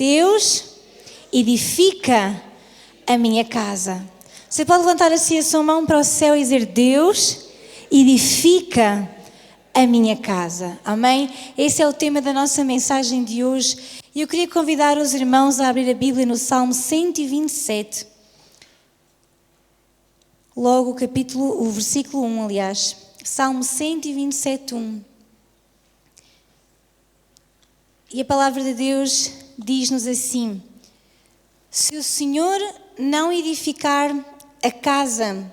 Deus edifica a minha casa. Você pode levantar assim a sua mão para o céu e dizer: Deus edifica a minha casa. Amém? Esse é o tema da nossa mensagem de hoje. E eu queria convidar os irmãos a abrir a Bíblia no Salmo 127. Logo o versículo 1, aliás. Salmo 127, 1. E a palavra de Deus diz-nos assim: se o Senhor não edificar a casa,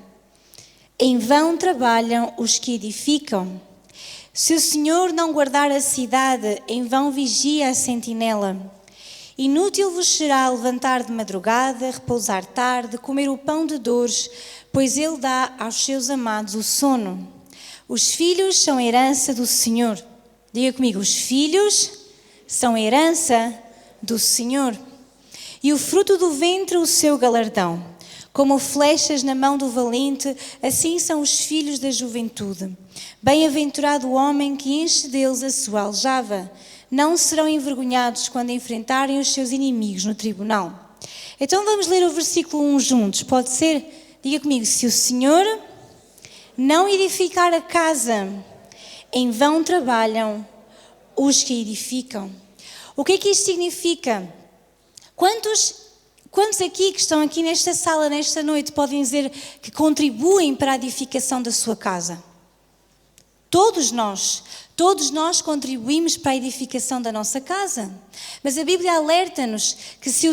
em vão trabalham os que edificam. Se o Senhor não guardar a cidade, em vão vigia a sentinela. Inútil vos será levantar de madrugada, repousar tarde, comer o pão de dores, pois Ele dá aos seus amados o sono. Os filhos são herança do Senhor. Diga comigo: os filhos são herança do Senhor. E o fruto do ventre o seu galardão. Como flechas na mão do valente, assim são os filhos da juventude. Bem-aventurado o homem que enche deles a sua aljava. Não serão envergonhados quando enfrentarem os seus inimigos no tribunal. Então vamos ler o versículo 1 juntos, pode ser? Diga comigo: se o Senhor não edificar a casa, em vão trabalham os que edificam. O que é que isto significa? Quantos aqui que estão aqui nesta sala, nesta noite, podem dizer que contribuem para a edificação da sua casa? Todos nós contribuímos para a edificação da nossa casa. Mas a Bíblia alerta-nos que se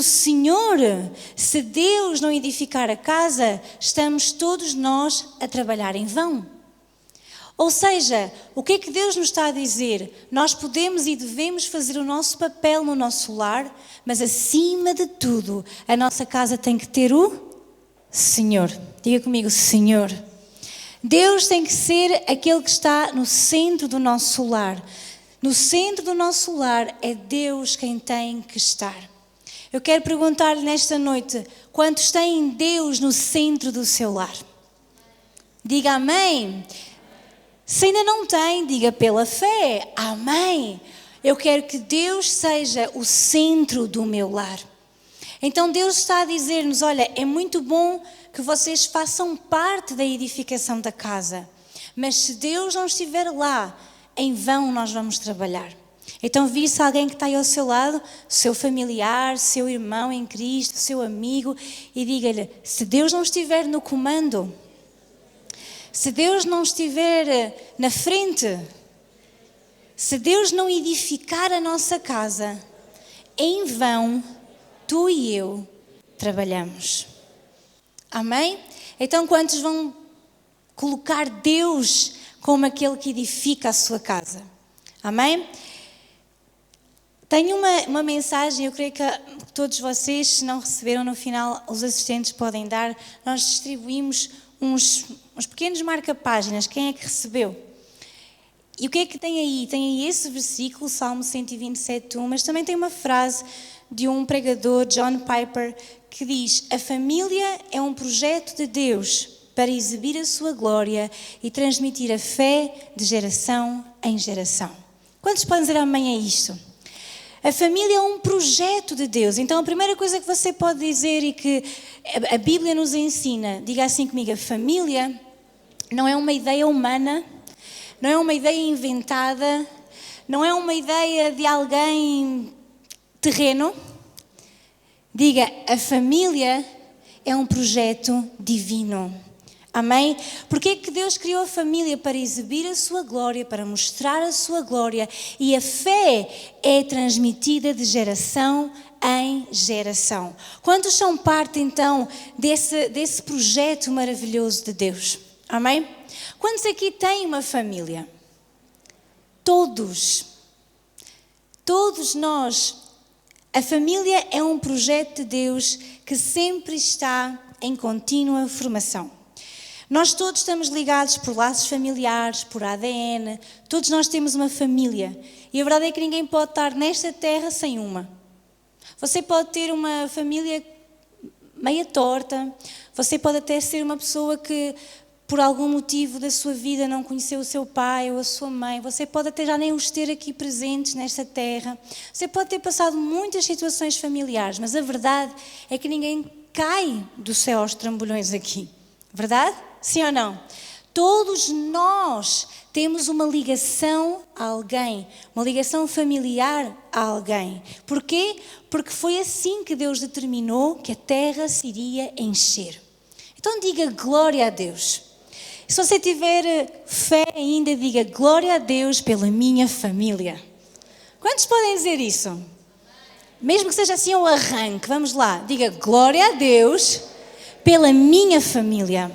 Deus não edificar a casa, estamos todos nós a trabalhar em vão. Ou seja, o que é que Deus nos está a dizer? Nós podemos e devemos fazer o nosso papel no nosso lar, mas acima de tudo, a nossa casa tem que ter o Senhor. Diga comigo: Senhor. Deus tem que ser aquele que está no centro do nosso lar. No centro do nosso lar é Deus quem tem que estar. Eu quero perguntar-lhe nesta noite: quantos têm Deus no centro do seu lar? Diga amém. Se ainda não tem, diga pela fé: amém. Eu quero que Deus seja o centro do meu lar. Então Deus está a dizer-nos: olha, é muito bom que vocês façam parte da edificação da casa, mas se Deus não estiver lá, em vão nós vamos trabalhar. Então vire-se alguém que está aí ao seu lado, seu familiar, seu irmão em Cristo, seu amigo, e diga-lhe: se Deus não estiver no comando, se Deus não estiver na frente, se Deus não edificar a nossa casa, em vão tu e eu trabalhamos. Amém? Então quantos vão colocar Deus como aquele que edifica a sua casa? Amém? Tenho uma mensagem, eu creio que todos vocês, se não receberam no final, os assistentes podem dar. Nós distribuímos uns pequenos marca-páginas. Quem é que recebeu? E o que é que tem aí? Tem aí esse versículo, Salmo 127, 1, mas também tem uma frase de um pregador, John Piper, que diz: a família é um projeto de Deus para exibir a sua glória e transmitir a fé de geração em geração. Quantos podem dizer amém a isto? A família é um projeto de Deus. Então a primeira coisa que você pode dizer e que a Bíblia nos ensina, diga assim comigo: a família não é uma ideia humana, não é uma ideia inventada, não é uma ideia de alguém terreno. Diga: a família é um projeto divino. Amém? Porque é que Deus criou a família? Para exibir a sua glória, para mostrar a sua glória, e a fé é transmitida de geração em geração. Quantos são parte então desse projeto maravilhoso de Deus? Amém? Quantos aqui têm uma família? Todos nós. A família é um projeto de Deus que sempre está em contínua formação. Nós todos estamos ligados por laços familiares, por ADN, todos nós temos uma família. E a verdade é que ninguém pode estar nesta terra sem uma. Você pode ter uma família meia torta, você pode até ser uma pessoa que por algum motivo da sua vida não conheceu o seu pai ou a sua mãe, você pode até já nem os ter aqui presentes nesta terra, você pode ter passado muitas situações familiares, mas a verdade é que ninguém cai do céu aos trambolhões aqui, verdade? Sim ou não? Todos nós temos uma ligação a alguém, uma ligação familiar a alguém. Porquê? Porque foi assim que Deus determinou que a terra se iria encher. Então diga glória a Deus. Se você tiver fé ainda, diga glória a Deus pela minha família. Quantos podem dizer isso? Mesmo que seja assim um arranque, vamos lá. Diga glória a Deus pela minha família.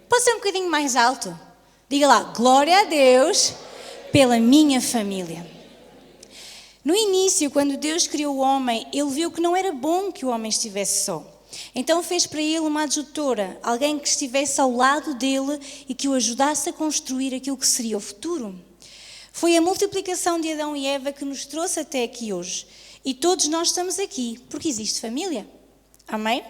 Pode ser um bocadinho mais alto. Diga lá, glória a Deus pela minha família. No início, quando Deus criou o homem, Ele viu que não era bom que o homem estivesse só. Então fez para ele uma adjutora, alguém que estivesse ao lado dele e que o ajudasse a construir aquilo que seria o futuro. Foi a multiplicação de Adão e Eva que nos trouxe até aqui hoje. E todos nós estamos aqui porque existe família. Amém?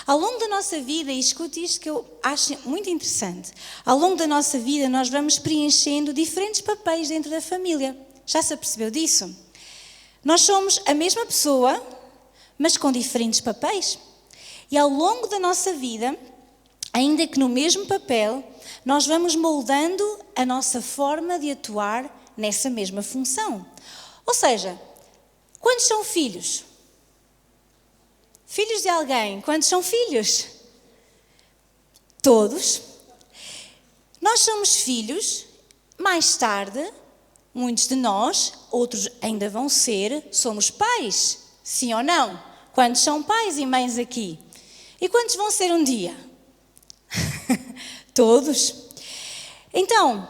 Ao longo da nossa vida, e escute isto que eu acho muito interessante, ao longo da nossa vida nós vamos preenchendo diferentes papéis dentro da família. Já se apercebeu disso? Nós somos a mesma pessoa, mas com diferentes papéis. E ao longo da nossa vida, ainda que no mesmo papel, nós vamos moldando a nossa forma de atuar nessa mesma função. Ou seja, quantos são filhos? Filhos de alguém, quantos são filhos? Todos. Nós somos filhos, mais tarde, muitos de nós, outros ainda vão ser, somos pais, sim ou não? Quantos são pais e mães aqui? E quantos vão ser um dia? Todos. Então,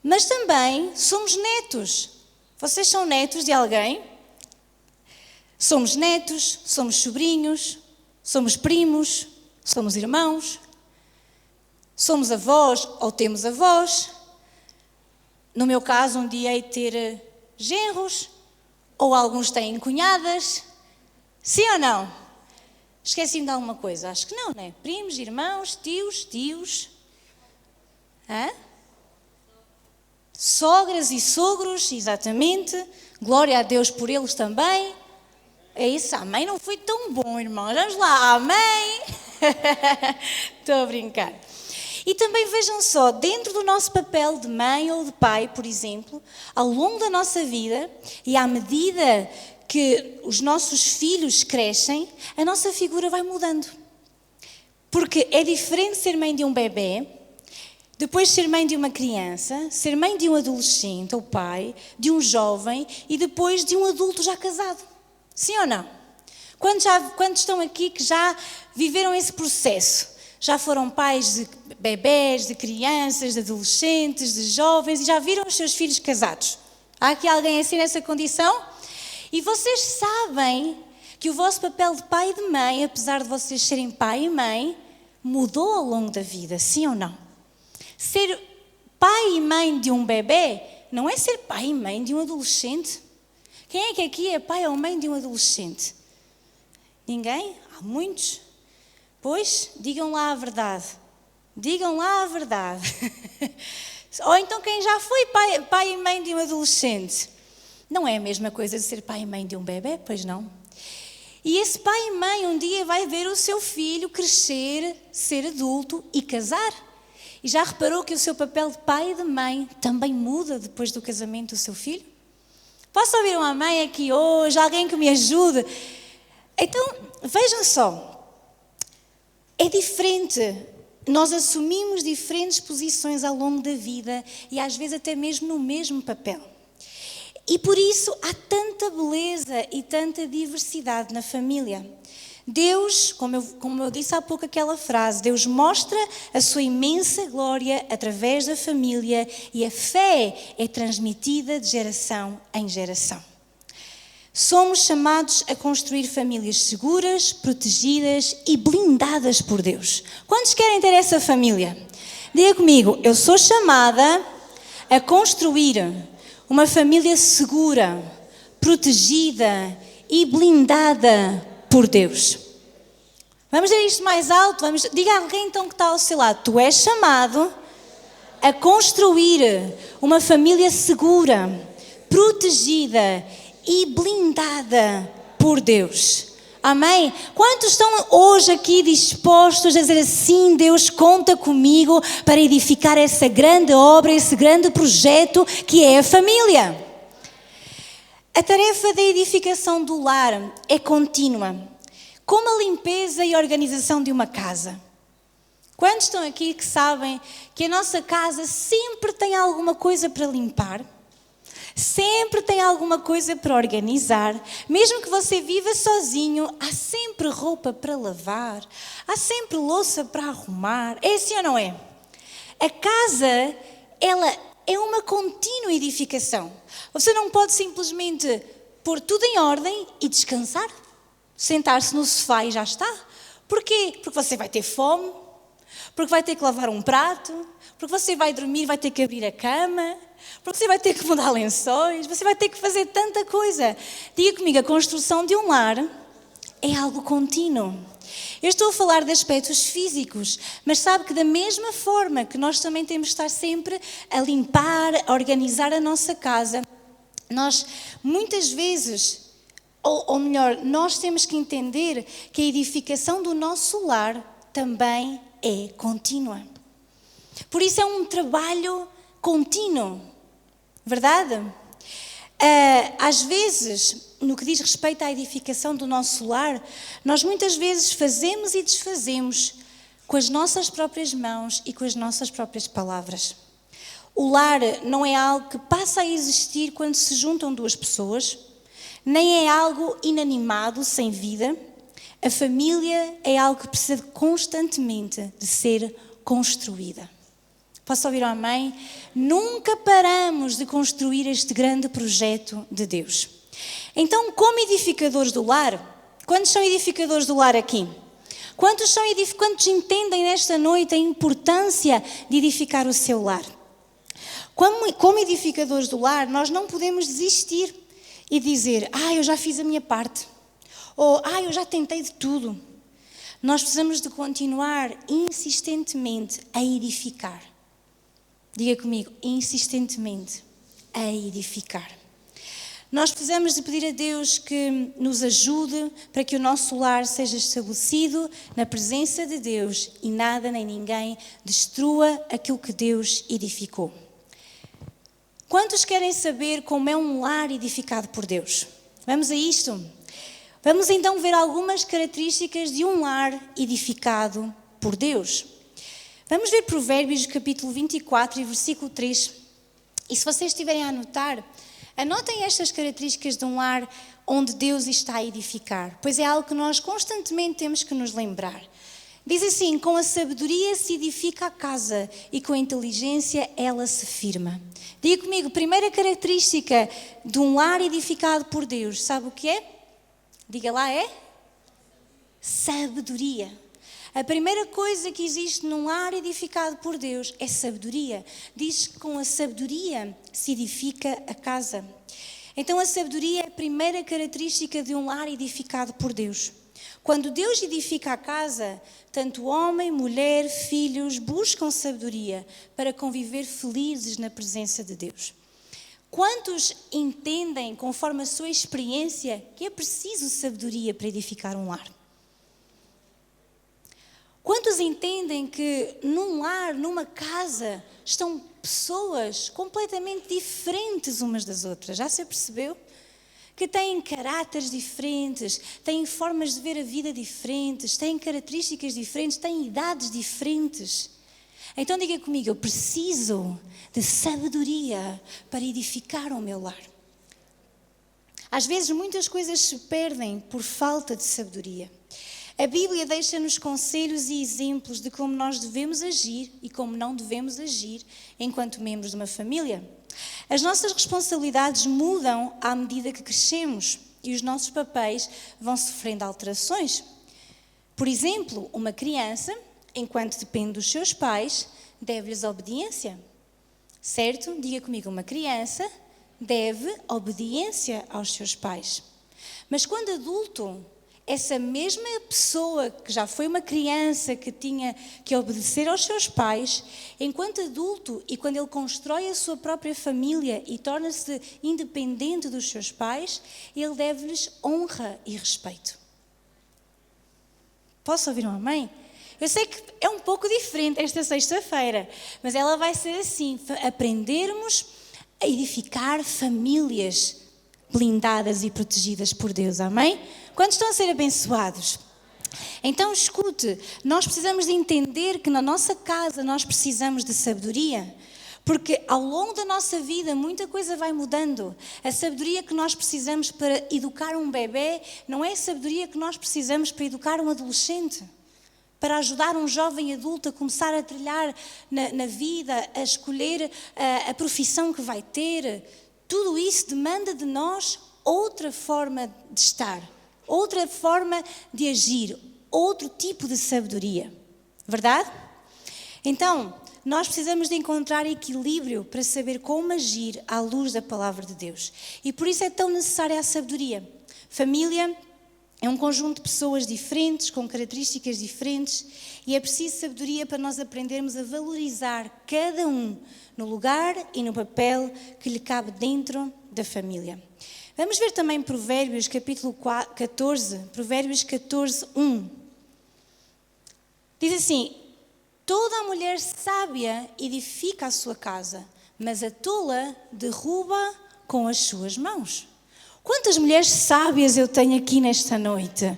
mas também somos netos. Vocês são netos de alguém? Somos netos, somos sobrinhos, somos primos, somos irmãos, somos avós ou temos avós. No meu caso, um dia hei de ter genros, ou alguns têm cunhadas. Sim ou não? Esqueci-me de alguma coisa? Acho que não, não é? Primos, irmãos, tios. Hã? Sogras e sogros, exatamente. Glória a Deus por eles também. É isso, amém? Não foi tão bom, irmão. Vamos lá, amém? Estou a brincar. E também vejam só, dentro do nosso papel de mãe ou de pai, por exemplo, ao longo da nossa vida e à medida que os nossos filhos crescem, a nossa figura vai mudando. Porque é diferente ser mãe de um bebê, depois ser mãe de uma criança, ser mãe de um adolescente ou pai, de um jovem e depois de um adulto já casado. Sim ou não? Quantos estão aqui que já viveram esse processo? Já foram pais de bebés, de crianças, de adolescentes, de jovens e já viram os seus filhos casados? Há aqui alguém assim nessa condição? E vocês sabem que o vosso papel de pai e de mãe, apesar de vocês serem pai e mãe, mudou ao longo da vida, sim ou não? Ser pai e mãe de um bebê não é ser pai e mãe de um adolescente. Quem é que aqui é pai ou mãe de um adolescente? Ninguém? Há muitos? Pois, digam lá a verdade. Digam lá a verdade. Ou então quem já foi pai e mãe de um adolescente? Não é a mesma coisa de ser pai e mãe de um bebê, pois não? E esse pai e mãe um dia vai ver o seu filho crescer, ser adulto e casar. E já reparou que o seu papel de pai e de mãe também muda depois do casamento do seu filho? Posso ouvir uma mãe aqui hoje? Alguém que me ajude? Então, vejam só. É diferente. Nós assumimos diferentes posições ao longo da vida e às vezes até mesmo no mesmo papel. E por isso há tanta beleza e tanta diversidade na família. Deus, como eu disse há pouco aquela frase, Deus mostra a sua imensa glória através da família e a fé é transmitida de geração em geração. Somos chamados a construir famílias seguras, protegidas e blindadas por Deus. Quantos querem ter essa família? Diga comigo, eu sou chamada a construir uma família segura, protegida e blindada por Deus. Vamos dizer isto mais alto? Diga a alguém então que está ao seu lado. Tu és chamado a construir uma família segura, protegida e blindada por Deus. Amém? Quantos estão hoje aqui dispostos a dizer assim: Deus, conta comigo para edificar essa grande obra, esse grande projeto que é a família? A tarefa da edificação do lar é contínua, como a limpeza e a organização de uma casa. Quantos estão aqui que sabem que a nossa casa sempre tem alguma coisa para limpar? Sempre tem alguma coisa para organizar. Mesmo que você viva sozinho, há sempre roupa para lavar, há sempre louça para arrumar. É assim ou não é? A casa, ela é uma contínua edificação. Você não pode simplesmente pôr tudo em ordem e descansar, sentar-se no sofá e já está. Porquê? Porque você vai ter fome, porque vai ter que lavar um prato, porque você vai dormir, vai ter que abrir a cama, porque você vai ter que mudar lençóis, você vai ter que fazer tanta coisa. Diga comigo, a construção de um lar é algo contínuo. Eu estou a falar de aspectos físicos, mas sabe que da mesma forma que nós também temos de estar sempre a limpar, a organizar a nossa casa, nós muitas vezes, ou melhor, nós temos que entender que a edificação do nosso lar também é contínua. Por isso é um trabalho contínuo, verdade? Às vezes, no que diz respeito à edificação do nosso lar, nós muitas vezes fazemos e desfazemos com as nossas próprias mãos e com as nossas próprias palavras. O lar não é algo que passa a existir quando se juntam duas pessoas, nem é algo inanimado, sem vida. A família é algo que precisa constantemente de ser construída. Posso ouvir um amém? Nunca paramos de construir este grande projeto de Deus. Então, como edificadores do lar, quantos são edificadores do lar aqui? Quantos entendem nesta noite a importância de edificar o seu lar? Como edificadores do lar, nós não podemos desistir e dizer: eu já fiz a minha parte. Ou, eu já tentei de tudo. Nós precisamos de continuar insistentemente a edificar. Diga comigo, insistentemente a edificar. Nós precisamos de pedir a Deus que nos ajude para que o nosso lar seja estabelecido na presença de Deus e nada nem ninguém destrua aquilo que Deus edificou. Quantos querem saber como é um lar edificado por Deus? Vamos a isto? Vamos então ver algumas características de um lar edificado por Deus. Vamos ver Provérbios capítulo 24 e versículo 3. E se vocês estiverem a anotar, anotem estas características de um lar onde Deus está a edificar, pois é algo que nós constantemente temos que nos lembrar. Diz assim: com a sabedoria se edifica a casa e com a inteligência ela se firma. Diga comigo, primeira característica de um lar edificado por Deus, sabe o que é? Diga lá, é? Sabedoria. A primeira coisa que existe num lar edificado por Deus é sabedoria. Diz que com a sabedoria se edifica a casa. Então a sabedoria é a primeira característica de um lar edificado por Deus. Quando Deus edifica a casa, tanto homem, mulher, filhos buscam sabedoria para conviver felizes na presença de Deus. Quantos entendem, conforme a sua experiência, que é preciso sabedoria para edificar um lar? Quantos entendem que num lar, numa casa, estão pessoas completamente diferentes umas das outras? Já se percebeu? Que têm caráteres diferentes, têm formas de ver a vida diferentes, têm características diferentes, têm idades diferentes. Então diga comigo, eu preciso de sabedoria para edificar o meu lar. Às vezes muitas coisas se perdem por falta de sabedoria. A Bíblia deixa-nos conselhos e exemplos de como nós devemos agir e como não devemos agir enquanto membros de uma família. As nossas responsabilidades mudam à medida que crescemos e os nossos papéis vão sofrendo alterações. Por exemplo, uma criança, enquanto depende dos seus pais, deve-lhes obediência. Certo? Diga comigo, uma criança deve obediência aos seus pais. Mas quando adulto, essa mesma pessoa que já foi uma criança que tinha que obedecer aos seus pais, enquanto adulto e quando ele constrói a sua própria família e torna-se independente dos seus pais, ele deve-lhes honra e respeito. Posso ouvir um amém? Eu sei que é um pouco diferente esta sexta-feira, mas ela vai ser assim, aprendermos a edificar famílias blindadas e protegidas por Deus, amém? Quantos estão a ser abençoados? Então escute, nós precisamos de entender que na nossa casa nós precisamos de sabedoria, porque ao longo da nossa vida muita coisa vai mudando. A sabedoria que nós precisamos para educar um bebê não é a sabedoria que nós precisamos para educar um adolescente. Para ajudar um jovem adulto a começar a trilhar na vida, a escolher a profissão que vai ter. Tudo isso demanda de nós outra forma de estar, outra forma de agir, outro tipo de sabedoria. Verdade? Então, nós precisamos de encontrar equilíbrio para saber como agir à luz da palavra de Deus. E por isso é tão necessária a sabedoria. Família é um conjunto de pessoas diferentes, com características diferentes, e é preciso sabedoria para nós aprendermos a valorizar cada um no lugar e no papel que lhe cabe dentro da família. Vamos ver também Provérbios, capítulo 14, Provérbios 14, 1. Diz assim: toda a mulher sábia edifica a sua casa, mas a tola derruba com as suas mãos. Quantas mulheres sábias eu tenho aqui nesta noite?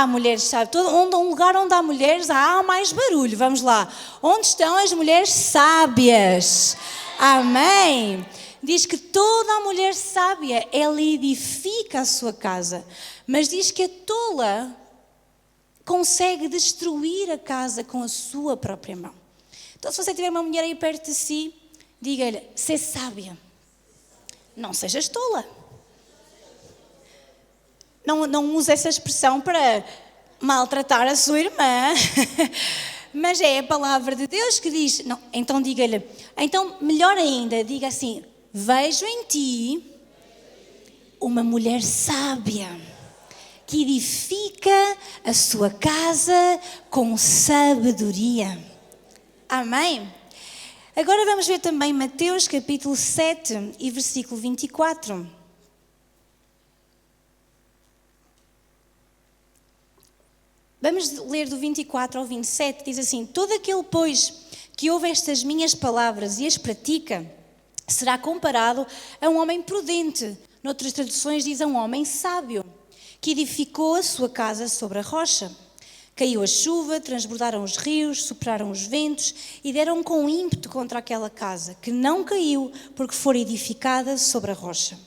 Mulheres sábias. Um lugar onde há mulheres, há mais barulho. Vamos lá. Onde estão as mulheres sábias? Amém. Diz que toda a mulher sábia, ela edifica a sua casa. Mas diz que a tola consegue destruir a casa com a sua própria mão. Então, se você tiver uma mulher aí perto de si, diga-lhe: ser sábia. Não sejas tola. Não use essa expressão para maltratar a sua irmã, mas é a palavra de Deus que diz. Não, então diga-lhe, então melhor ainda, diga assim: vejo em ti uma mulher sábia, que edifica a sua casa com sabedoria. Amém? Agora vamos ver também Mateus capítulo 7 e versículo 24. Vamos ler do 24 ao 27, diz assim: todo aquele, pois, que ouve estas minhas palavras e as pratica, será comparado a um homem prudente. Noutras traduções diz a um homem sábio, que edificou a sua casa sobre a rocha. Caiu a chuva, transbordaram os rios, sopraram os ventos e deram com ímpeto contra aquela casa, que não caiu, porque fora edificada sobre a rocha.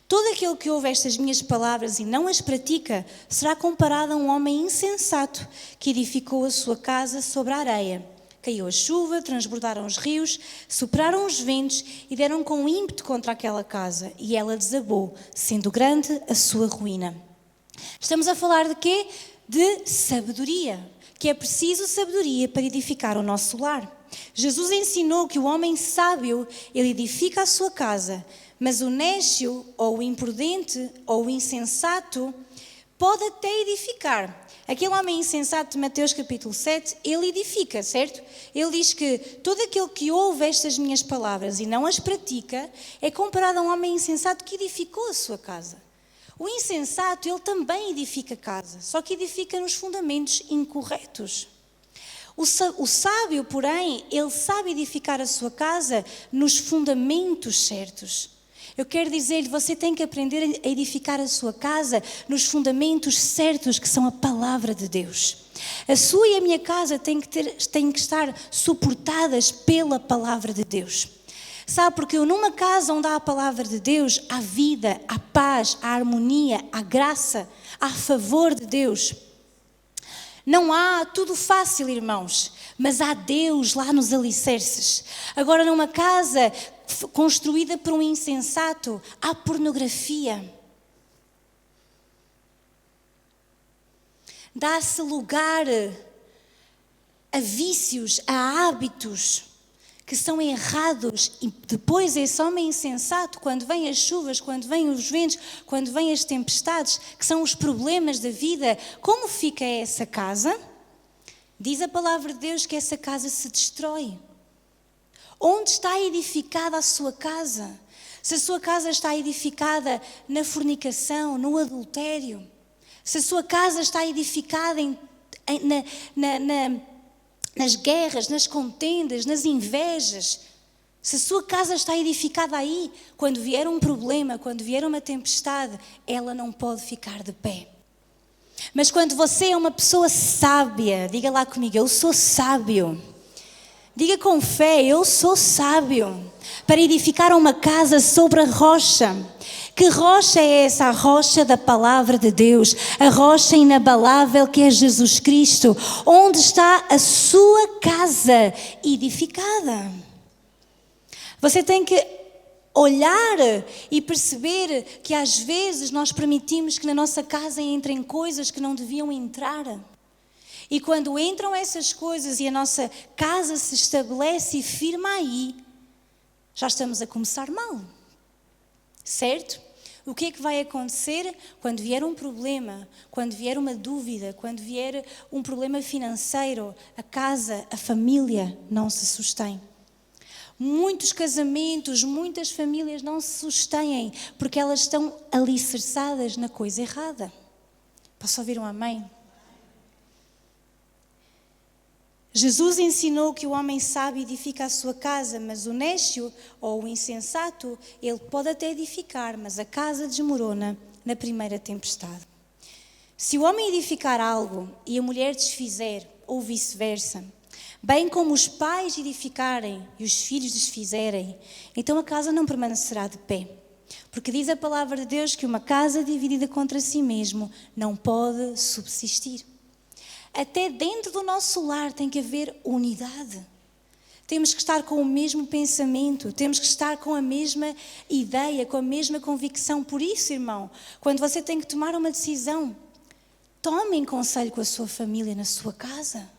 Todo aquele que ouve estas minhas palavras e não as pratica, será comparado a um homem insensato, que edificou a sua casa sobre a areia. Caiu a chuva, transbordaram os rios, sopraram os ventos e deram com ímpeto contra aquela casa, e ela desabou, sendo grande a sua ruína. Estamos a falar de quê? De sabedoria, que é preciso sabedoria para edificar o nosso lar. Jesus ensinou que o homem sábio, ele edifica a sua casa, mas o néscio, ou o imprudente, ou o insensato, pode até edificar. Aquele homem insensato de Mateus capítulo 7, ele edifica, certo? Ele diz que todo aquele que ouve estas minhas palavras e não as pratica, é comparado a um homem insensato que edificou a sua casa. O insensato, ele também edifica casa, só que edifica nos fundamentos incorretos. O sábio, porém, ele sabe edificar a sua casa nos fundamentos certos. Eu quero dizer-lhe, você tem que aprender a edificar a sua casa nos fundamentos certos, que são a palavra de Deus. A sua e a minha casa têm que estar suportadas pela palavra de Deus. Sabe, porque numa casa onde há a palavra de Deus, há vida, há paz, há harmonia, há graça, há favor de Deus. Não há tudo fácil, irmãos, mas há Deus lá nos alicerces. Agora, numa casa construída por um insensato, há pornografia. Dá-se lugar a vícios, a hábitos que são errados, e depois esse homem insensato, quando vêm as chuvas, quando vêm os ventos, quando vêm as tempestades, que são os problemas da vida, como fica essa casa? Diz a palavra de Deus que essa casa se destrói. Onde está edificada a sua casa? Se a sua casa está edificada na fornicação, no adultério, se a sua casa está edificada nas guerras, nas contendas, nas invejas, se a sua casa está edificada aí, quando vier um problema, quando vier uma tempestade, ela não pode ficar de pé. Mas quando você é uma pessoa sábia, diga lá comigo, eu sou sábio. Diga com fé, eu sou sábio, para edificar uma casa sobre a rocha. Que rocha é essa? A rocha da palavra de Deus, a rocha inabalável que é Jesus Cristo. Onde está a sua casa edificada? Você tem que olhar e perceber que às vezes nós permitimos que na nossa casa entrem coisas que não deviam entrar. E quando entram essas coisas e a nossa casa se estabelece e firma aí, já estamos a começar mal. Certo? O que é que vai acontecer quando vier um problema, quando vier uma dúvida, quando vier um problema financeiro? A casa, a família não se sustém. Muitos casamentos, muitas famílias não se sustêm porque elas estão alicerçadas na coisa errada. Posso ouvir um amém? Jesus ensinou que o homem sábio edifica a sua casa, mas o néscio ou o insensato, ele pode até edificar, mas a casa desmorona na primeira tempestade. Se o homem edificar algo e a mulher desfizer, ou vice-versa, bem como os pais edificarem e os filhos desfizerem, então a casa não permanecerá de pé. Porque diz a palavra de Deus que uma casa dividida contra si mesmo não pode subsistir. Até dentro do nosso lar tem que haver unidade. Temos que estar com o mesmo pensamento, temos que estar com a mesma ideia, com a mesma convicção. Por isso, irmão, quando você tem que tomar uma decisão, tome conselho com a sua família na sua casa.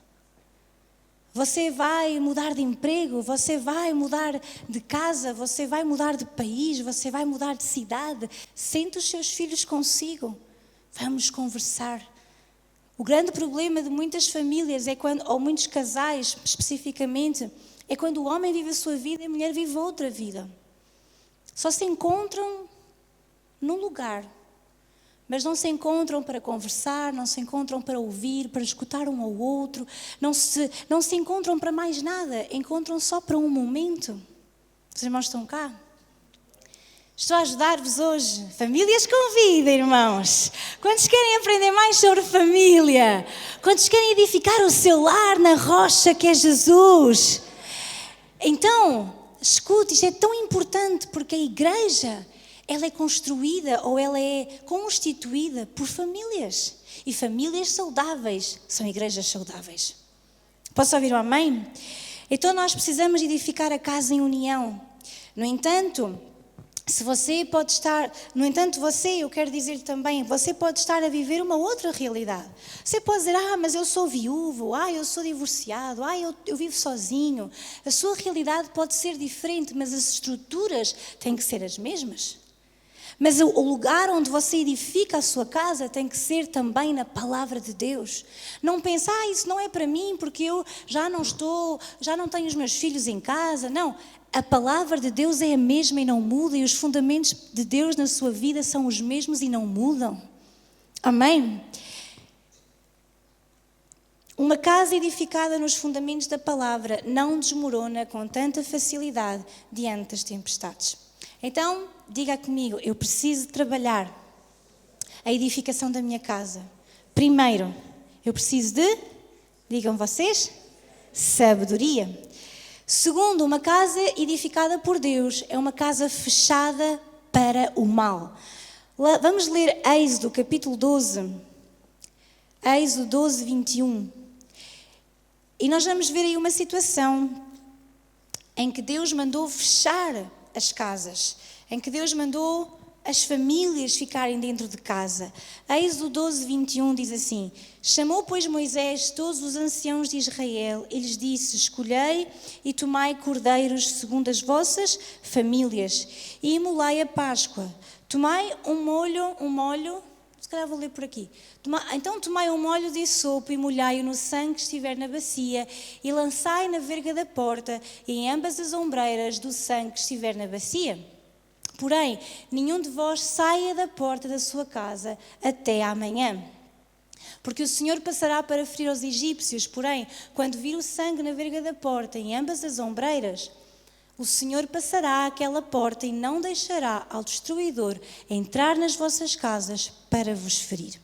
Você vai mudar de emprego, você vai mudar de casa, você vai mudar de país, você vai mudar de cidade. Sente os seus filhos consigo. Vamos conversar. O grande problema de muitas famílias é quando, ou muitos casais especificamente, é quando o homem vive a sua vida e a mulher vive outra vida. Só se encontram num lugar, mas não se encontram para conversar, não se encontram para ouvir, para escutar um ao outro, não se encontram para mais nada, encontram só para um momento. Os irmãos estão cá? Estou a ajudar-vos hoje. Famílias com vida, irmãos. Quantos querem aprender mais sobre família? Quantos querem edificar o seu lar na rocha que é Jesus? Então, escute, isto é tão importante porque a igreja, ela é construída ou ela é constituída por famílias. E famílias saudáveis são igrejas saudáveis. Posso ouvir um amém? Então nós precisamos edificar a casa em união. No entanto, eu quero dizer-lhe também, você pode estar a viver uma outra realidade. Você pode dizer, mas eu sou viúvo, eu sou divorciado, eu vivo sozinho. A sua realidade pode ser diferente, mas as estruturas têm que ser as mesmas. Mas o lugar onde você edifica a sua casa tem que ser também na palavra de Deus. Não pensar, isso não é para mim porque eu já não tenho os meus filhos em casa. Não, a palavra de Deus é a mesma e não muda, e os fundamentos de Deus na sua vida são os mesmos e não mudam. Amém? Uma casa edificada nos fundamentos da palavra não desmorona com tanta facilidade diante das tempestades. Então, diga comigo, eu preciso trabalhar a edificação da minha casa. Primeiro, eu preciso de, digam vocês, sabedoria. Segundo, uma casa edificada por Deus é uma casa fechada para o mal. Vamos ler Êxodo, capítulo 12. Êxodo 12, 21. E nós vamos ver aí uma situação em que Deus mandou fechar as casas, em que Deus mandou as famílias ficarem dentro de casa. Êxodo 12, 21 diz assim: chamou, pois, Moisés todos os anciãos de Israel e lhes disse: escolhei e tomai cordeiros segundo as vossas famílias e imolai a Páscoa. Tomai um molho, se calhar vou ler por aqui. Então tomai um molho de sopo e molhai-o no sangue que estiver na bacia e lançai na verga da porta e em ambas as ombreiras do sangue que estiver na bacia. Porém, nenhum de vós saia da porta da sua casa até amanhã. Porque o Senhor passará para ferir aos egípcios, porém, quando vir o sangue na verga da porta em ambas as ombreiras, o Senhor passará àquela porta e não deixará ao destruidor entrar nas vossas casas para vos ferir.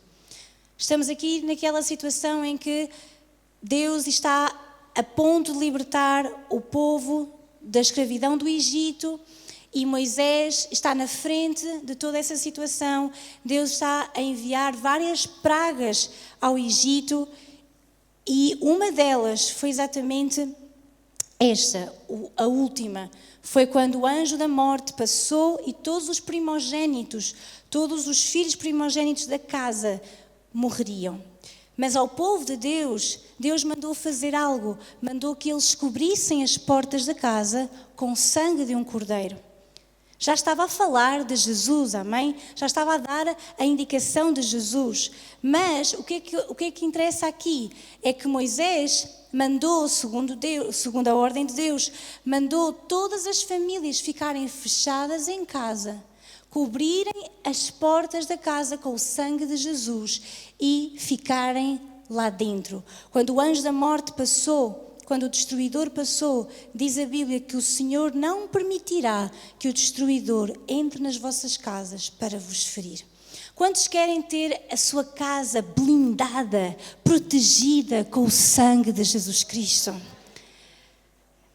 Estamos aqui naquela situação em que Deus está a ponto de libertar o povo da escravidão do Egito e Moisés está na frente de toda essa situação. Deus está a enviar várias pragas ao Egito e uma delas foi exatamente esta, a última. Foi quando o anjo da morte passou e todos os primogênitos, todos os filhos primogênitos da casa morreriam. Mas ao povo de Deus, Deus mandou fazer algo, mandou que eles cobrissem as portas da casa com o sangue de um cordeiro. Já estava a falar de Jesus, amém? Já estava a dar a indicação de Jesus. Mas o que é que interessa aqui? É que Moisés mandou, segundo a ordem de Deus, mandou todas as famílias ficarem fechadas em casa, cobrirem as portas da casa com o sangue de Jesus e ficarem lá dentro. Quando o anjo da morte passou, quando o destruidor passou, diz a Bíblia que o Senhor não permitirá que o destruidor entre nas vossas casas para vos ferir. Quantos querem ter a sua casa blindada, protegida com o sangue de Jesus Cristo?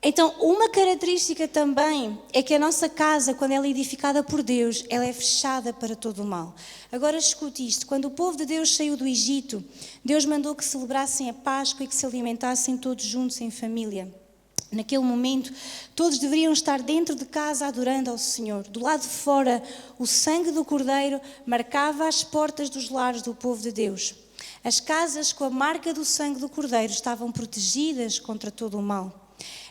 Então, uma característica também é que a nossa casa, quando ela é edificada por Deus, ela é fechada para todo o mal. Agora escute isto, quando o povo de Deus saiu do Egito, Deus mandou que celebrassem a Páscoa e que se alimentassem todos juntos em família. Naquele momento, todos deveriam estar dentro de casa adorando ao Senhor. Do lado de fora, o sangue do Cordeiro marcava as portas dos lares do povo de Deus. As casas com a marca do sangue do Cordeiro estavam protegidas contra todo o mal.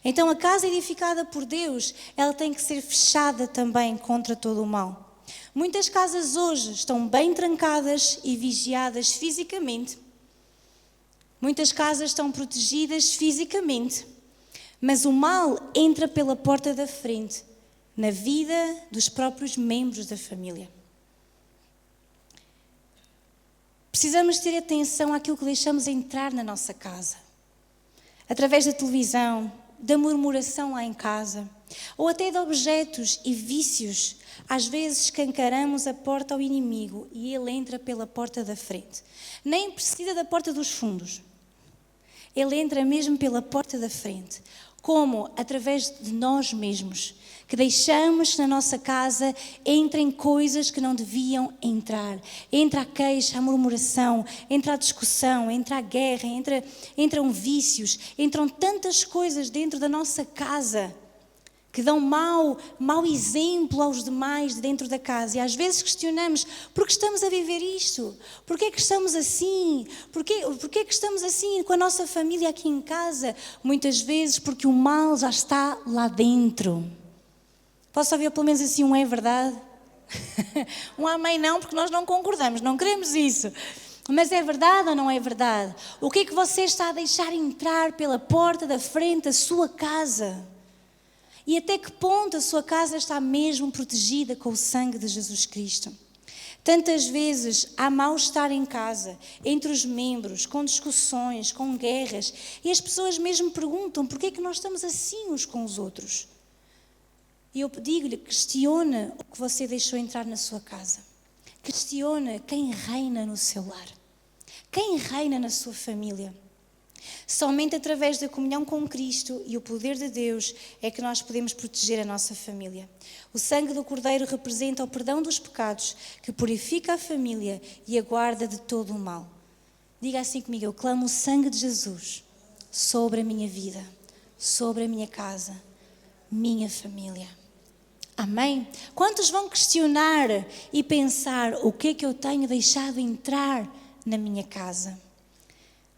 Então a casa edificada por Deus, ela tem que ser fechada também contra todo o mal. Muitas casas hoje estão bem trancadas e vigiadas fisicamente. Muitas casas estão protegidas fisicamente, mas o mal entra pela porta da frente, na vida dos próprios membros da família. Precisamos ter atenção àquilo que deixamos entrar na nossa casa. Através da televisão, da murmuração lá em casa, ou até de objetos e vícios, às vezes escancaramos a porta ao inimigo e ele entra pela porta da frente. Nem precisa da porta dos fundos. Ele entra mesmo pela porta da frente. Como? Através de nós mesmos, que deixamos que na nossa casa entrem coisas que não deviam entrar. Entra a queixa, a murmuração, entra a discussão, entra a guerra, entram vícios, entram tantas coisas dentro da nossa casa que dão mau exemplo aos demais dentro da casa. E às vezes questionamos, por que estamos a viver isto? Por que é que estamos assim? Por que é que estamos assim com a nossa família aqui em casa? Muitas vezes porque o mal já está lá dentro. Posso ouvir pelo menos assim um é verdade? Um amém não, porque nós não concordamos, não queremos isso. Mas é verdade ou não é verdade? O que é que você está a deixar entrar pela porta da frente da sua casa? E até que ponto a sua casa está mesmo protegida com o sangue de Jesus Cristo? Tantas vezes há mal-estar em casa, entre os membros, com discussões, com guerras, e as pessoas mesmo perguntam porquê é que nós estamos assim uns com os outros. E eu digo-lhe, questiona o que você deixou entrar na sua casa. Questiona quem reina no seu lar. Quem reina na sua família. Somente através da comunhão com Cristo e o poder de Deus é que nós podemos proteger a nossa família. O sangue do Cordeiro representa o perdão dos pecados, que purifica a família e a guarda de todo o mal. Diga assim comigo, eu clamo o sangue de Jesus sobre a minha vida, sobre a minha casa, minha família. Amém? Quantos vão questionar e pensar o que é que eu tenho deixado entrar na minha casa?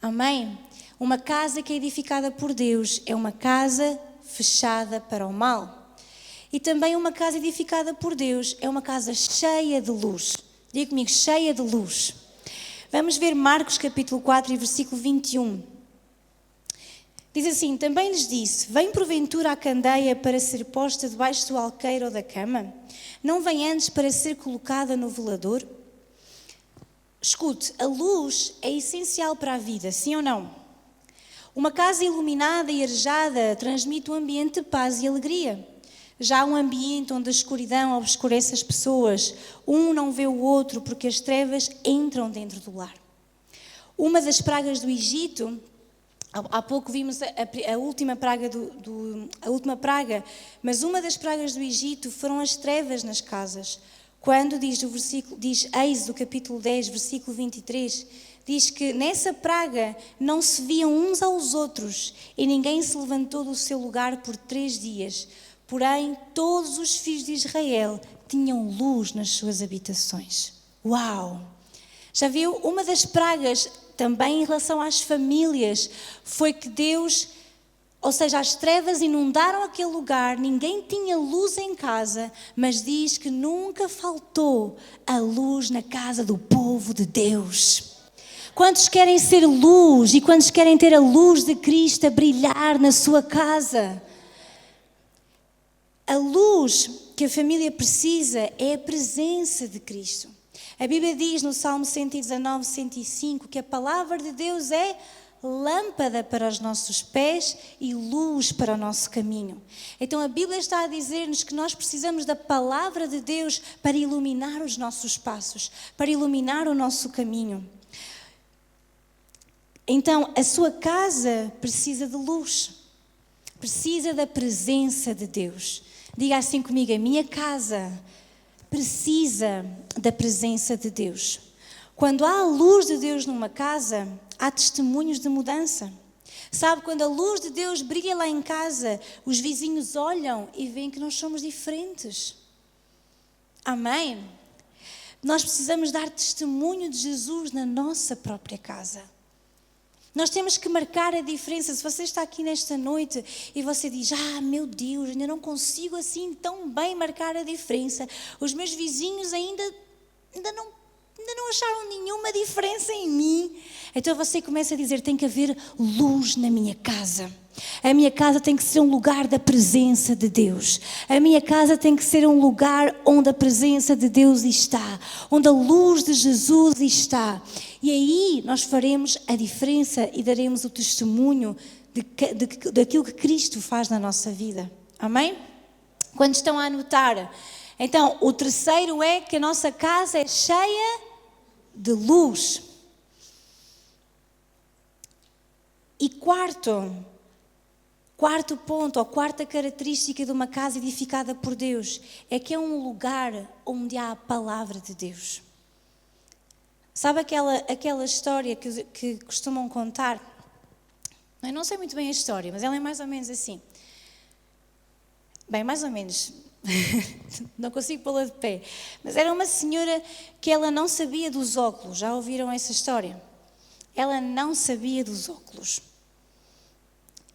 Amém? Uma casa que é edificada por Deus é uma casa fechada para o mal. E também uma casa edificada por Deus é uma casa cheia de luz. Diga comigo, cheia de luz. Vamos ver Marcos capítulo 4 e versículo 21. Diz assim, também lhes disse, vem porventura a candeia para ser posta debaixo do alqueire ou da cama? Não vem antes para ser colocada no velador? Escute, a luz é essencial para a vida, sim ou não? Uma casa iluminada e arejada transmite um ambiente de paz e alegria. Já um ambiente onde a escuridão obscurece as pessoas, um não vê o outro porque as trevas entram dentro do lar. Uma das pragas do Egito, há pouco vimos a última praga a última praga, mas uma das pragas do Egito foram as trevas nas casas. Quando diz Êxodo capítulo 10, versículo 23, diz que nessa praga não se viam uns aos outros e ninguém se levantou do seu lugar por 3 dias. Porém, todos os filhos de Israel tinham luz nas suas habitações. Uau! Já viu? Uma das pragas também em relação às famílias foi que Deus, ou seja, as trevas inundaram aquele lugar, ninguém tinha luz em casa, mas diz que nunca faltou a luz na casa do povo de Deus. Quantos querem ser luz e quantos querem ter a luz de Cristo a brilhar na sua casa? A luz que a família precisa é a presença de Cristo. A Bíblia diz no Salmo 119, 105 que a palavra de Deus é lâmpada para os nossos pés e luz para o nosso caminho. Então a Bíblia está a dizer-nos que nós precisamos da palavra de Deus para iluminar os nossos passos, para iluminar o nosso caminho. Então a sua casa precisa de luz, precisa da presença de Deus. Diga assim comigo, a minha casa precisa da presença de Deus. Quando há a luz de Deus numa casa, há testemunhos de mudança. Sabe, quando a luz de Deus brilha lá em casa, os vizinhos olham e veem que nós somos diferentes. Amém? Nós precisamos dar testemunho de Jesus na nossa própria casa. Nós temos que marcar a diferença. Se você está aqui nesta noite e você diz, meu Deus, ainda não consigo assim tão bem marcar a diferença. Os meus vizinhos ainda não acharam nenhuma diferença em mim. Então você começa a dizer, tem que haver luz na minha casa. A minha casa tem que ser um lugar da presença de Deus. A minha casa tem que ser um lugar onde a presença de Deus está, onde a luz de Jesus está. E aí nós faremos a diferença e daremos o testemunho daquilo que Cristo faz na nossa vida. Amém? Quando estão a anotar. Então, o terceiro é que a nossa casa é cheia de luz. E quarto ponto, ou quarta característica de uma casa edificada por Deus, é que é um lugar onde há a palavra de Deus. Sabe aquela história que costumam contar? Eu não sei muito bem a história, mas ela é mais ou menos assim. Bem, mais ou menos. Não consigo pô-la de pé. Mas era uma senhora que ela não sabia dos óculos. Já ouviram essa história? Ela não sabia dos óculos.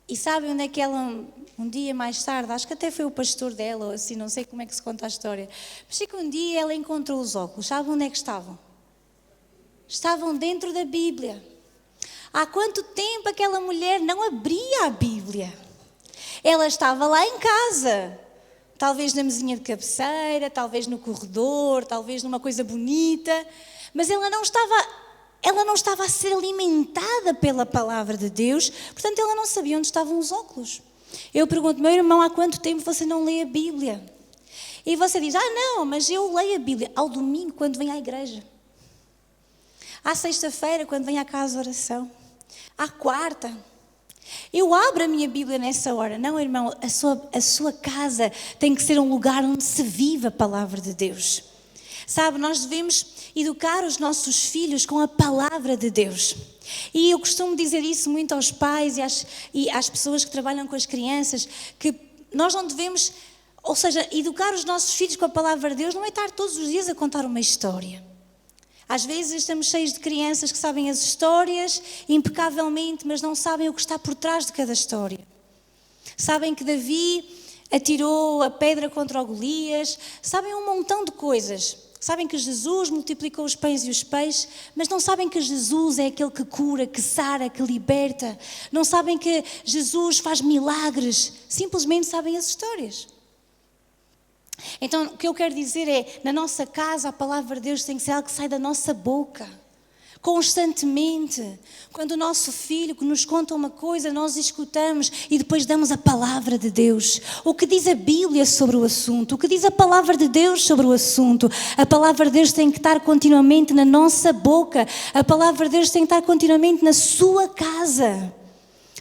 E sabe onde é que ela, um dia mais tarde, acho que até foi o pastor dela, ou assim, não sei como é que se conta a história, mas sei que um dia ela encontrou os óculos. Sabe onde é que estavam? Estavam dentro da Bíblia. Há quanto tempo aquela mulher não abria a Bíblia? Ela estava lá em casa, talvez na mesinha de cabeceira, talvez no corredor, talvez numa coisa bonita, mas ela não estava a ser alimentada pela palavra de Deus, portanto ela não sabia onde estavam os óculos. Eu pergunto, meu irmão, há quanto tempo você não lê a Bíblia? E você diz, não, mas eu leio a Bíblia ao domingo quando venho à igreja. À sexta-feira, quando venho à casa de oração. À quarta. Eu abro a minha Bíblia nessa hora. Não, irmão, a sua casa tem que ser um lugar onde se vive a palavra de Deus. Sabe, nós devemos educar os nossos filhos com a palavra de Deus. E eu costumo dizer isso muito aos pais e às pessoas que trabalham com as crianças, que nós não devemos Ou seja, educar os nossos filhos com a palavra de Deus não é estar todos os dias a contar uma história. Às vezes estamos cheios de crianças que sabem as histórias impecavelmente, mas não sabem o que está por trás de cada história. Sabem que Davi atirou a pedra contra o Golias, sabem um montão de coisas. Sabem que Jesus multiplicou os pães e os peixes, mas não sabem que Jesus é aquele que cura, que sara, que liberta. Não sabem que Jesus faz milagres, simplesmente sabem as histórias. Então, o que eu quero dizer é, na nossa casa, a palavra de Deus tem que ser algo que sai da nossa boca, constantemente. Quando o nosso filho nos conta uma coisa, nós escutamos e depois damos a palavra de Deus. O que diz a Bíblia sobre o assunto? O que diz a palavra de Deus sobre o assunto? A palavra de Deus tem que estar continuamente na nossa boca. A palavra de Deus tem que estar continuamente na sua casa.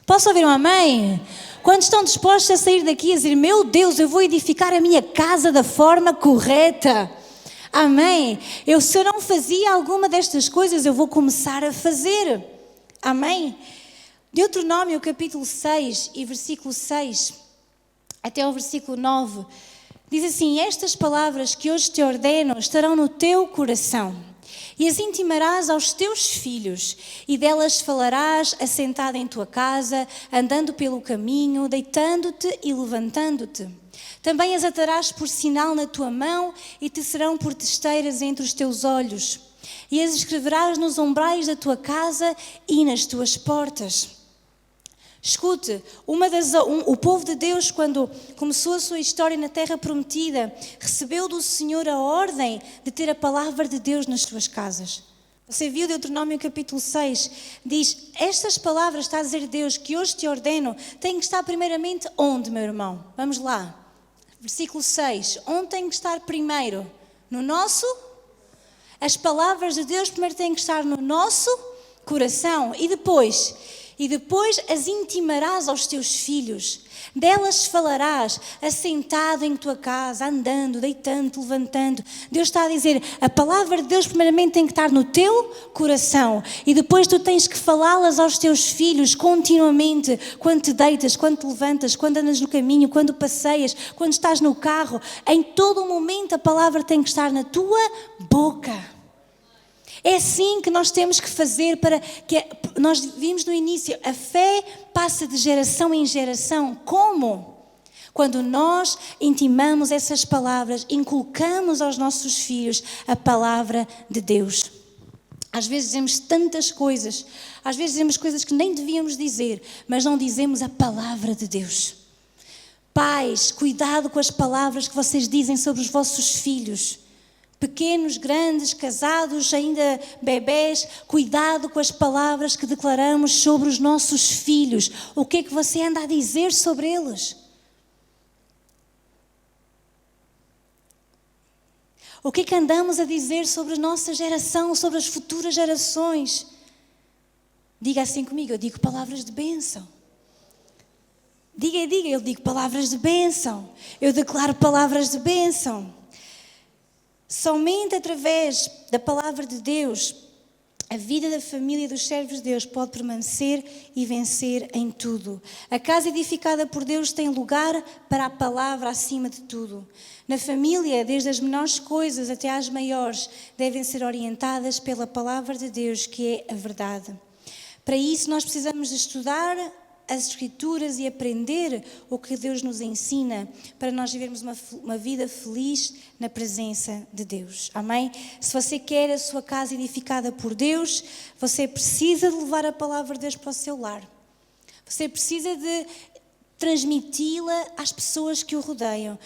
Posso ouvir um amém? Quantos estão dispostos a sair daqui a dizer, meu Deus, eu vou edificar a minha casa da forma correta? Amém? Se eu não fazia alguma destas coisas, eu vou começar a fazer. Amém? Deuteronômio capítulo 6 e versículo 6 até ao versículo 9 diz assim: estas palavras que hoje te ordeno estarão no teu coração e as intimarás aos teus filhos, e delas falarás assentado em tua casa, andando pelo caminho, deitando-te e levantando-te. Também as atarás por sinal na tua mão e te serão por testeiras entre os teus olhos. E as escreverás nos umbrais da tua casa e nas tuas portas. Escute, o povo de Deus, quando começou a sua história na Terra Prometida, recebeu do Senhor a ordem de ter a palavra de Deus nas suas casas. Você viu Deuteronômio capítulo 6, diz, estas palavras, está a dizer Deus, que hoje te ordeno, têm que estar primeiramente onde, meu irmão? Vamos lá. Versículo 6, onde tem que estar primeiro? No nosso? As palavras de Deus primeiro têm que estar no nosso coração. E depois as intimarás aos teus filhos. Delas falarás, assentado em tua casa, andando, deitando, levantando. Deus está a dizer, a palavra de Deus primeiramente tem que estar no teu coração. E depois tu tens que falá-las aos teus filhos continuamente. Quando te deitas, quando te levantas, quando andas no caminho, quando passeias, quando estás no carro. Em todo o momento a palavra tem que estar na tua boca. É assim que nós temos que fazer para que nós vimos no início, a fé passa de geração em geração. Como? Quando nós intimamos essas palavras, inculcamos aos nossos filhos a palavra de Deus. Às vezes dizemos tantas coisas, às vezes dizemos coisas que nem devíamos dizer, mas não dizemos a palavra de Deus. Pais, cuidado com as palavras que vocês dizem sobre os vossos filhos. Pequenos, grandes, casados, ainda bebés, cuidado com as palavras que declaramos sobre os nossos filhos. O que é que você anda a dizer sobre eles? O que é que andamos a dizer sobre a nossa geração, sobre as futuras gerações? Diga assim comigo, eu digo palavras de bênção. Diga, eu digo palavras de bênção. Eu declaro palavras de bênção. Somente através da palavra de Deus, a vida da família dos servos de Deus pode permanecer e vencer em tudo. A casa edificada por Deus tem lugar para a palavra acima de tudo. Na família, desde as menores coisas até às maiores, devem ser orientadas pela palavra de Deus, que é a verdade. Para isso, nós precisamos de estudar as Escrituras e aprender o que Deus nos ensina para nós vivermos uma vida feliz na presença de Deus. Amém? Se você quer a sua casa edificada por Deus, você precisa de levar a palavra de Deus para o seu lar. Você precisa de transmiti-la às pessoas que o rodeiam.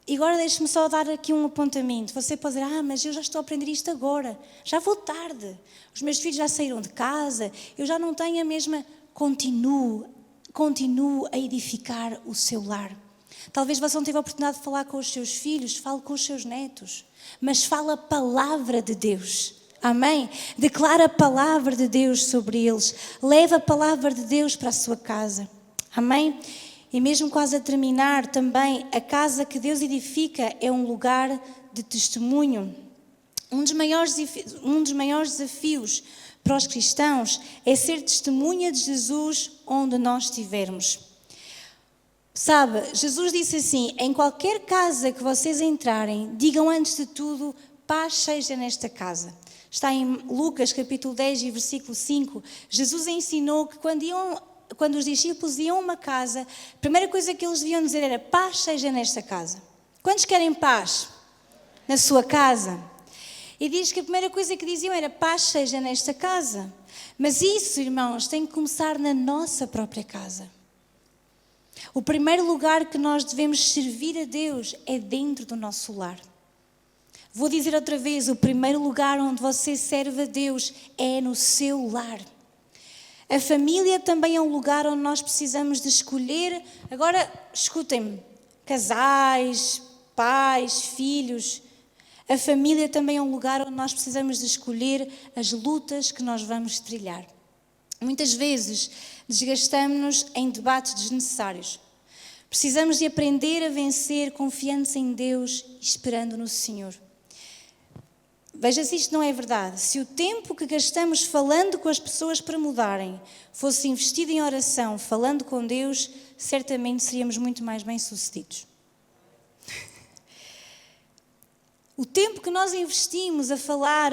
E agora deixe-me só dar aqui um apontamento. Você pode dizer, mas eu já estou a aprender isto agora. Já vou tarde. Os meus filhos já saíram de casa. Eu já não tenho a mesma... Continue a edificar o seu lar. Talvez você não teve a oportunidade de falar com os seus filhos, fale com os seus netos, mas fala a palavra de Deus. Amém? Declara a palavra de Deus sobre eles. Leva a palavra de Deus para a sua casa. Amém? E mesmo quase a terminar também, a casa que Deus edifica é um lugar de testemunho. Um dos maiores desafios para os cristãos é ser testemunha de Jesus onde nós estivermos. Sabe, Jesus disse assim: em qualquer casa que vocês entrarem, digam antes de tudo, paz seja nesta casa. Está em Lucas capítulo 10 e versículo 5. Jesus ensinou que quando os discípulos iam a uma casa, a primeira coisa que eles deviam dizer era: paz seja nesta casa. Quantos querem paz na sua casa? E diz que a primeira coisa que diziam era: paz seja nesta casa. Mas isso, irmãos, tem que começar na nossa própria casa. O primeiro lugar que nós devemos servir a Deus é dentro do nosso lar. Vou dizer outra vez, o primeiro lugar onde você serve a Deus é no seu lar. A família também é um lugar onde nós precisamos de escolher. Agora, escutem-me, casais, pais, filhos. A família também é um lugar onde nós precisamos de escolher as lutas que nós vamos trilhar. Muitas vezes desgastamos-nos em debates desnecessários. Precisamos de aprender a vencer confiantes em Deus e esperando no Senhor. Veja se isto não é verdade. Se o tempo que gastamos falando com as pessoas para mudarem fosse investido em oração, falando com Deus, certamente seríamos muito mais bem-sucedidos. O tempo que nós investimos a falar,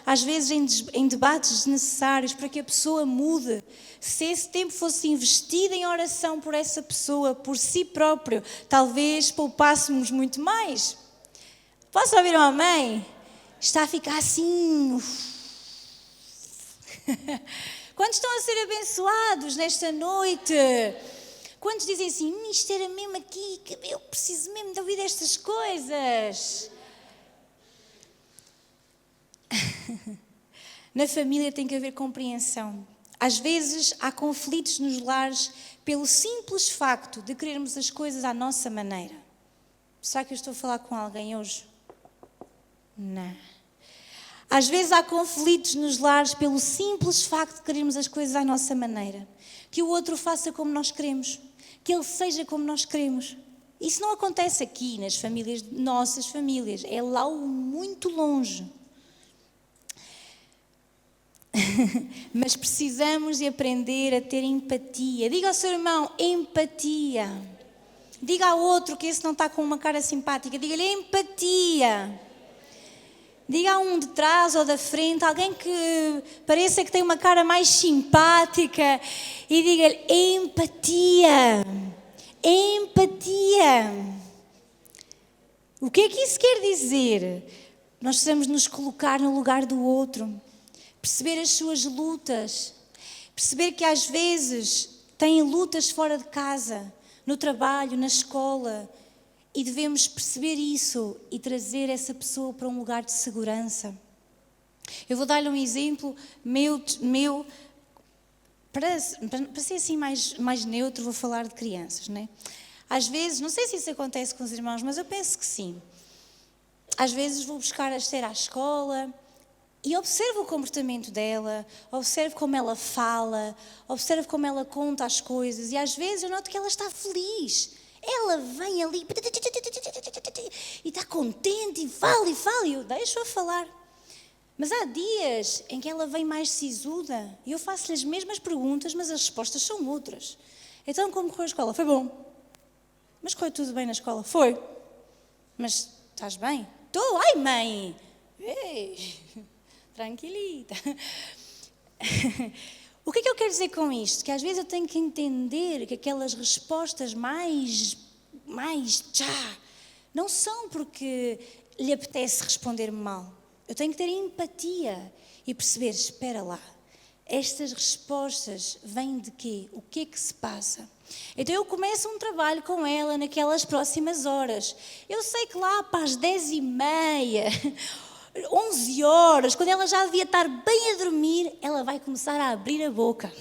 às vezes em debates desnecessários para que a pessoa mude, se esse tempo fosse investido em oração por essa pessoa, por si próprio, talvez poupássemos muito mais. Posso ouvir um amém? Está a ficar assim. Quantos estão a ser abençoados nesta noite? Quantos dizem assim: isto era mesmo aqui, que eu preciso mesmo de ouvir estas coisas? Na família tem que haver compreensão. Às vezes há conflitos nos lares pelo simples facto de querermos as coisas à nossa maneira. Será que eu estou a falar com alguém hoje? Não. Às vezes há conflitos nos lares pelo simples facto de querermos as coisas à nossa maneira. Que o outro faça como nós queremos. Que ele seja como nós queremos. Isso não acontece aqui nas famílias, nossas famílias. É lá muito longe. Mas precisamos de aprender a ter empatia. Diga ao seu irmão: empatia. Diga ao outro que esse não está com uma cara simpática. Diga-lhe: empatia. Diga a um de trás ou da frente, alguém que pareça que tem uma cara mais simpática, e diga-lhe: empatia. Empatia. O que é que isso quer dizer? Nós precisamos nos colocar no lugar do outro, perceber as suas lutas, perceber que às vezes têm lutas fora de casa, no trabalho, na escola, e devemos perceber isso e trazer essa pessoa para um lugar de segurança. Eu vou dar-lhe um exemplo meu para ser assim mais neutro, vou falar de crianças, né? Às vezes, não sei se isso acontece com os irmãos, mas eu penso que sim. Às vezes vou buscar a Esther à escola e observo o comportamento dela, observo como ela fala, observo como ela conta as coisas, e às vezes eu noto que ela está feliz. Ela vem ali e está contente e fala, e eu deixo-a falar. Mas há dias em que ela vem mais sisuda e eu faço-lhe as mesmas perguntas, mas as respostas são outras. Então, como correu a escola? Foi bom. Mas correu tudo bem na escola? Foi. Mas estás bem? Estou. Ai, mãe! Ei, tranquilita. O que é que eu quero dizer com isto? Que às vezes eu tenho que entender que aquelas respostas mais não são porque lhe apetece responder mal. Eu tenho que ter empatia e perceber: espera lá, estas respostas vêm de quê? O que é que se passa? Então eu começo um trabalho com ela naquelas próximas horas. Eu sei que lá para as 10h30... 11 horas, quando ela já devia estar bem a dormir, ela vai começar a abrir a boca.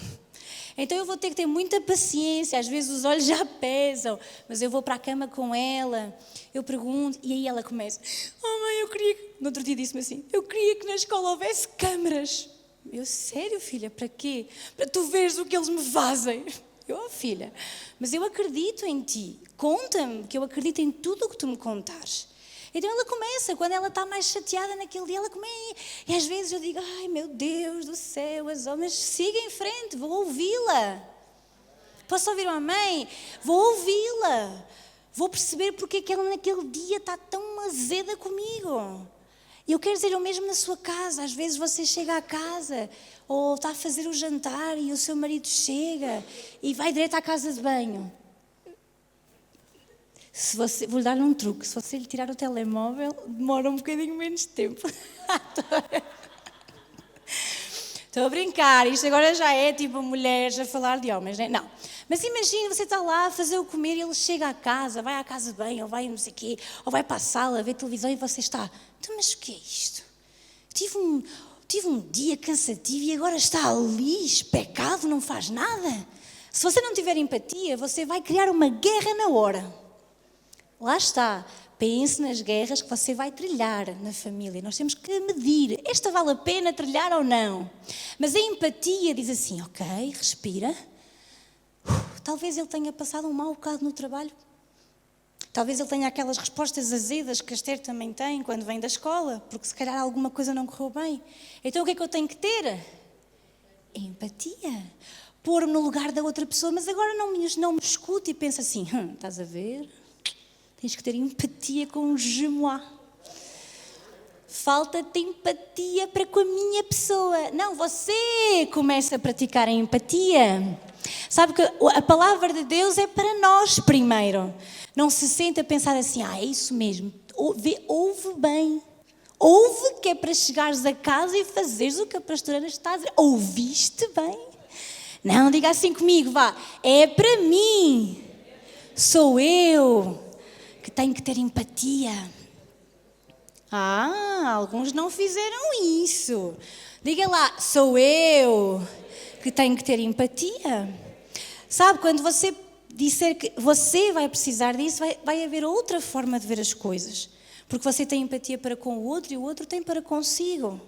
Então eu vou ter que ter muita paciência, às vezes os olhos já pesam, mas eu vou para a cama com ela, eu pergunto, e aí ela começa: oh mãe, eu queria que... No outro dia disse-me assim: eu queria que na escola houvesse câmaras. Eu: sério, filha, para quê? Para tu veres o que eles me fazem. Eu: oh, filha, mas eu acredito em ti, conta-me, que eu acredito em tudo o que tu me contares. Então ela começa, quando ela está mais chateada naquele dia, ela começa, e às vezes eu digo: ai meu Deus do céu, as homens, siga em frente, vou ouvi-la. Posso ouvir uma mãe? Vou ouvi-la. Vou perceber porque é que ela naquele dia está tão azeda comigo. E eu quero dizer o mesmo na sua casa. Às vezes você chega à casa ou está a fazer o jantar e o seu marido chega e vai direto à casa de banho. Vou-lhe dar um truque. Se você lhe tirar o telemóvel, demora um bocadinho menos de tempo. Estou a brincar. Isto agora já é tipo mulheres a falar de homens, né? Não. Mas imagina, você está lá a fazer o comer e ele chega à casa, vai à casa de banho, ou vai não sei o quê, ou vai para a sala a ver televisão e você está... Então, mas o que é isto? Tive um dia cansativo e agora está ali, especado, não faz nada. Se você não tiver empatia, você vai criar uma guerra na hora. Lá está. Pense nas guerras que você vai trilhar na família. Nós temos que medir. Esta vale a pena trilhar ou não? Mas a empatia diz assim, ok, respira. Talvez ele tenha passado um mau bocado no trabalho. Talvez ele tenha aquelas respostas azedas que a Esther também tem quando vem da escola, porque se calhar alguma coisa não correu bem. Então o que é que eu tenho que ter? Empatia. Pôr-me no lugar da outra pessoa, mas agora não me escute e pensa assim, estás a ver? Tens que ter empatia com o gemois. Falta-te empatia para com a minha pessoa. Não, você começa a praticar a empatia. Sabe que a palavra de Deus é para nós primeiro. Não se sente a pensar assim, é isso mesmo. Ouve bem. Ouve que é para chegares a casa e fazeres o que a pastora está a dizer. Ouviste bem? Não, diga assim comigo, vá. É para mim. Sou eu que tenho que ter empatia. Alguns não fizeram isso. Diga lá, sou eu que tenho que ter empatia. Sabe, quando você disser que você vai precisar disso, vai haver outra forma de ver as coisas. Porque você tem empatia para com o outro e o outro tem para consigo.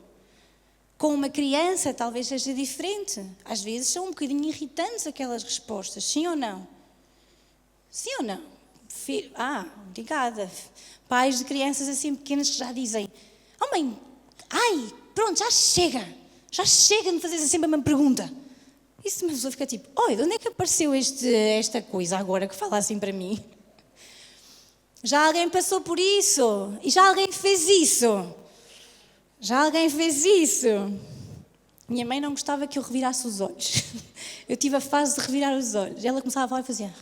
Com uma criança talvez seja diferente. Às vezes são um bocadinho irritantes aquelas respostas, sim ou não? Sim ou não? Obrigada. Pais de crianças assim pequenas que já dizem, mãe, pronto, já chega de me fazeres sempre a mesma pergunta. Isso uma pessoa fica tipo, de onde é que apareceu esta coisa agora que fala assim para mim? Já alguém passou por isso? E já alguém fez isso? Minha mãe não gostava que eu revirasse os olhos. Eu tive a fase de revirar os olhos. Ela começava a falar e fazia...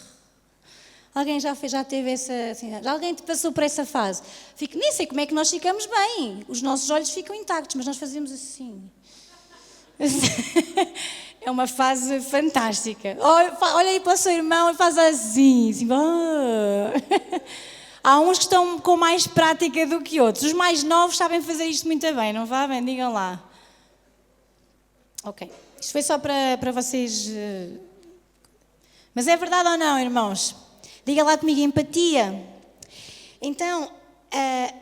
Alguém já teve essa... Assim, já alguém te passou por essa fase? Nem sei como é que nós ficamos bem. Os nossos olhos ficam intactos, mas nós fazemos assim. É uma fase fantástica. Olha aí para o seu irmão e faz assim. Há uns que estão com mais prática do que outros. Os mais novos sabem fazer isto muito bem, não vá bem? Digam lá. Ok. Isto foi só para vocês... Mas é verdade ou não, irmãos? Diga lá comigo, empatia. Então,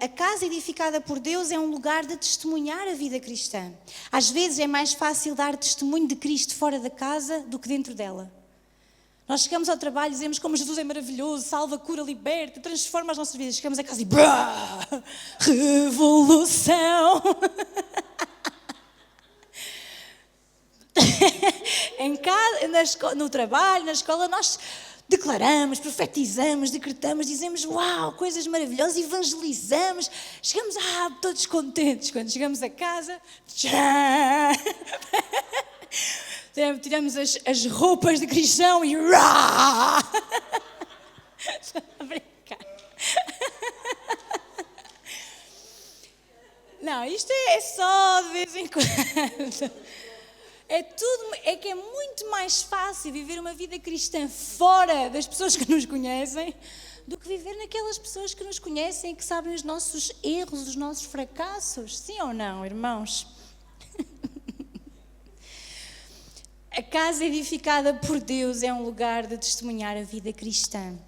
a casa edificada por Deus é um lugar de testemunhar a vida cristã. Às vezes é mais fácil dar testemunho de Cristo fora da casa do que dentro dela. Nós chegamos ao trabalho e dizemos como Jesus é maravilhoso, salva, cura, liberta, transforma as nossas vidas. Chegamos a casa e... revolução! Em casa, no trabalho, na escola, nós... declaramos, profetizamos, decretamos, dizemos uau, coisas maravilhosas, evangelizamos, chegamos todos contentes. Quando chegamos a casa, tiramos as roupas de cristão e estou a brincar. Não, isto é só de vez em quando. É que é muito mais fácil viver uma vida cristã fora das pessoas que nos conhecem do que viver naquelas pessoas que nos conhecem e que sabem os nossos erros, os nossos fracassos. Sim ou não, irmãos? A casa edificada por Deus é um lugar de testemunhar a vida cristã.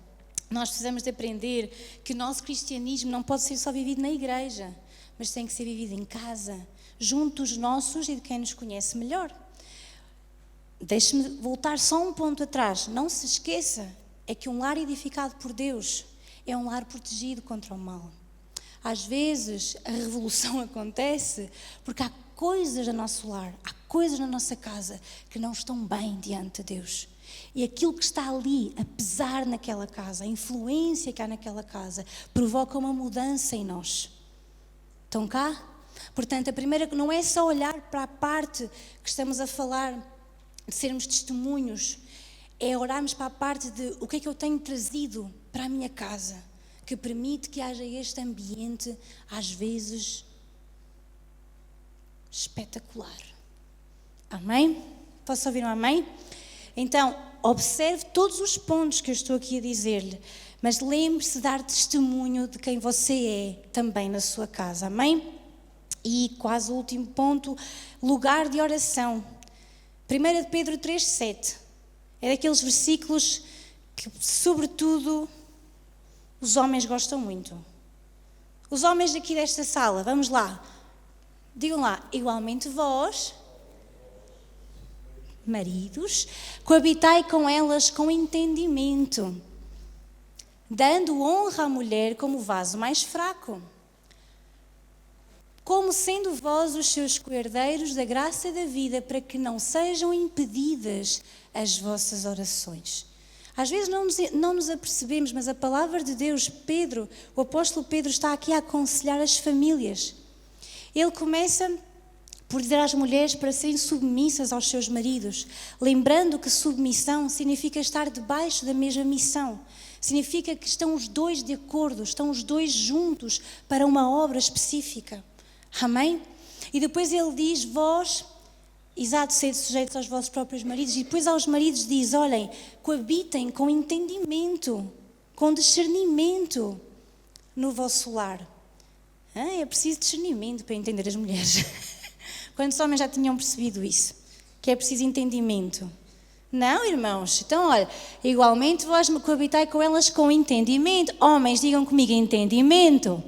Nós precisamos de aprender que o nosso cristianismo não pode ser só vivido na igreja, mas tem que ser vivido em casa, junto dos nossos e de quem nos conhece melhor. Deixe-me voltar só um ponto atrás. Não se esqueça, é que um lar edificado por Deus é um lar protegido contra o mal. Às vezes a revolução acontece porque há coisas no nosso lar, há coisas na nossa casa que não estão bem diante de Deus. E aquilo que está ali a pesar naquela casa, a influência que há naquela casa, provoca uma mudança em nós. Estão cá? Portanto, a primeira não é só olhar para a parte que estamos a falar de sermos testemunhos, é olharmos para a parte de o que é que eu tenho trazido para a minha casa, que permite que haja este ambiente, às vezes, espetacular. Amém? Posso ouvir um amém? Então, observe todos os pontos que eu estou aqui a dizer-lhe, mas lembre-se de dar testemunho de quem você é também na sua casa. Amém? E quase o último ponto, lugar de oração. 1 de Pedro 3,7. É daqueles versículos que, sobretudo, os homens gostam muito. Os homens aqui desta sala, vamos lá. Digam lá, igualmente vós, maridos, coabitai com elas com entendimento, dando honra à mulher como vaso mais fraco, como sendo vós os seus coerdeiros da graça da vida, para que não sejam impedidas as vossas orações. Às vezes não nos apercebemos, mas a palavra de Deus, o apóstolo Pedro está aqui a aconselhar as famílias. Ele começa por dizer às mulheres para serem submissas aos seus maridos, lembrando que submissão significa estar debaixo da mesma missão. Significa que estão os dois de acordo, estão os dois juntos para uma obra específica. Amém? E depois ele diz, vós, exato, sede sujeitos aos vossos próprios maridos. E depois aos maridos diz, olhem, coabitem com entendimento, com discernimento no vosso lar. É preciso discernimento para entender as mulheres. Quantos homens já tinham percebido isso? Que é preciso entendimento. Não, irmãos? Então, olha, igualmente vós coabitai com elas com entendimento. Homens, digam comigo entendimento.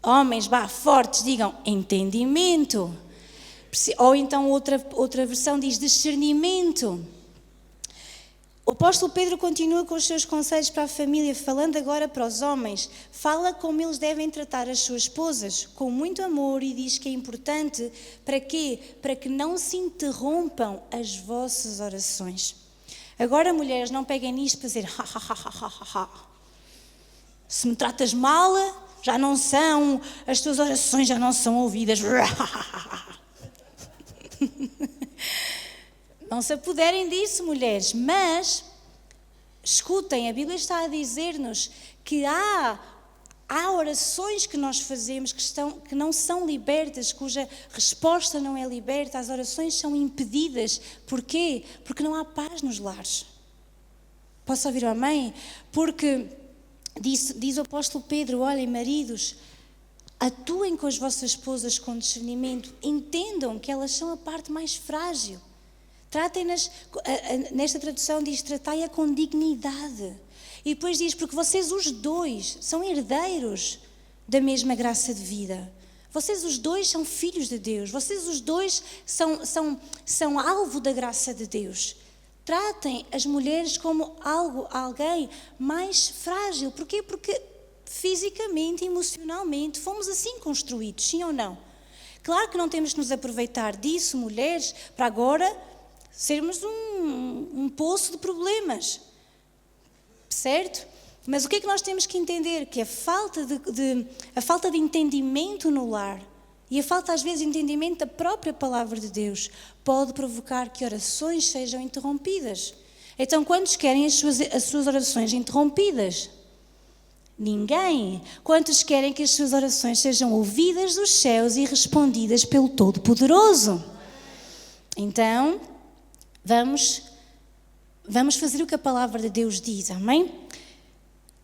Homens, fortes, digam entendimento. Ou então outra versão diz discernimento. O apóstolo Pedro continua com os seus conselhos para a família, falando agora para os homens. Fala como eles devem tratar as suas esposas, com muito amor, e diz que é importante, para quê? Para que não se interrompam as vossas orações. Agora, mulheres, não peguem nisto para dizer, se me tratas mal, já não são, as tuas orações já não são ouvidas. Não se apoderem disso, mulheres, mas escutem, a Bíblia está a dizer-nos que há orações que nós fazemos que não são libertas, cuja resposta não é liberta, as orações são impedidas. Porquê? Porque não há paz nos lares. Posso ouvir o amém? Porque diz o apóstolo Pedro, olhem, maridos, atuem com as vossas esposas com discernimento, entendam que elas são a parte mais frágil. Tratem-nas, nesta tradução diz, tratai-a com dignidade. E depois diz, porque vocês os dois são herdeiros da mesma graça de vida. Vocês os dois são filhos de Deus. Vocês os dois são alvo da graça de Deus. Tratem as mulheres como alguém mais frágil. Porquê? Porque fisicamente, emocionalmente, fomos assim construídos, sim ou não? Claro que não temos que nos aproveitar disso, mulheres, para agora sermos um poço de problemas, certo? Mas o que é que nós temos que entender? Que a falta de entendimento no lar e a falta às vezes de entendimento da própria palavra de Deus pode provocar que orações sejam interrompidas. Então, quantos querem as suas orações interrompidas? Ninguém. Quantos querem que as suas orações sejam ouvidas dos céus e respondidas pelo Todo-Poderoso? Então, vamos fazer o que a palavra de Deus diz, amém?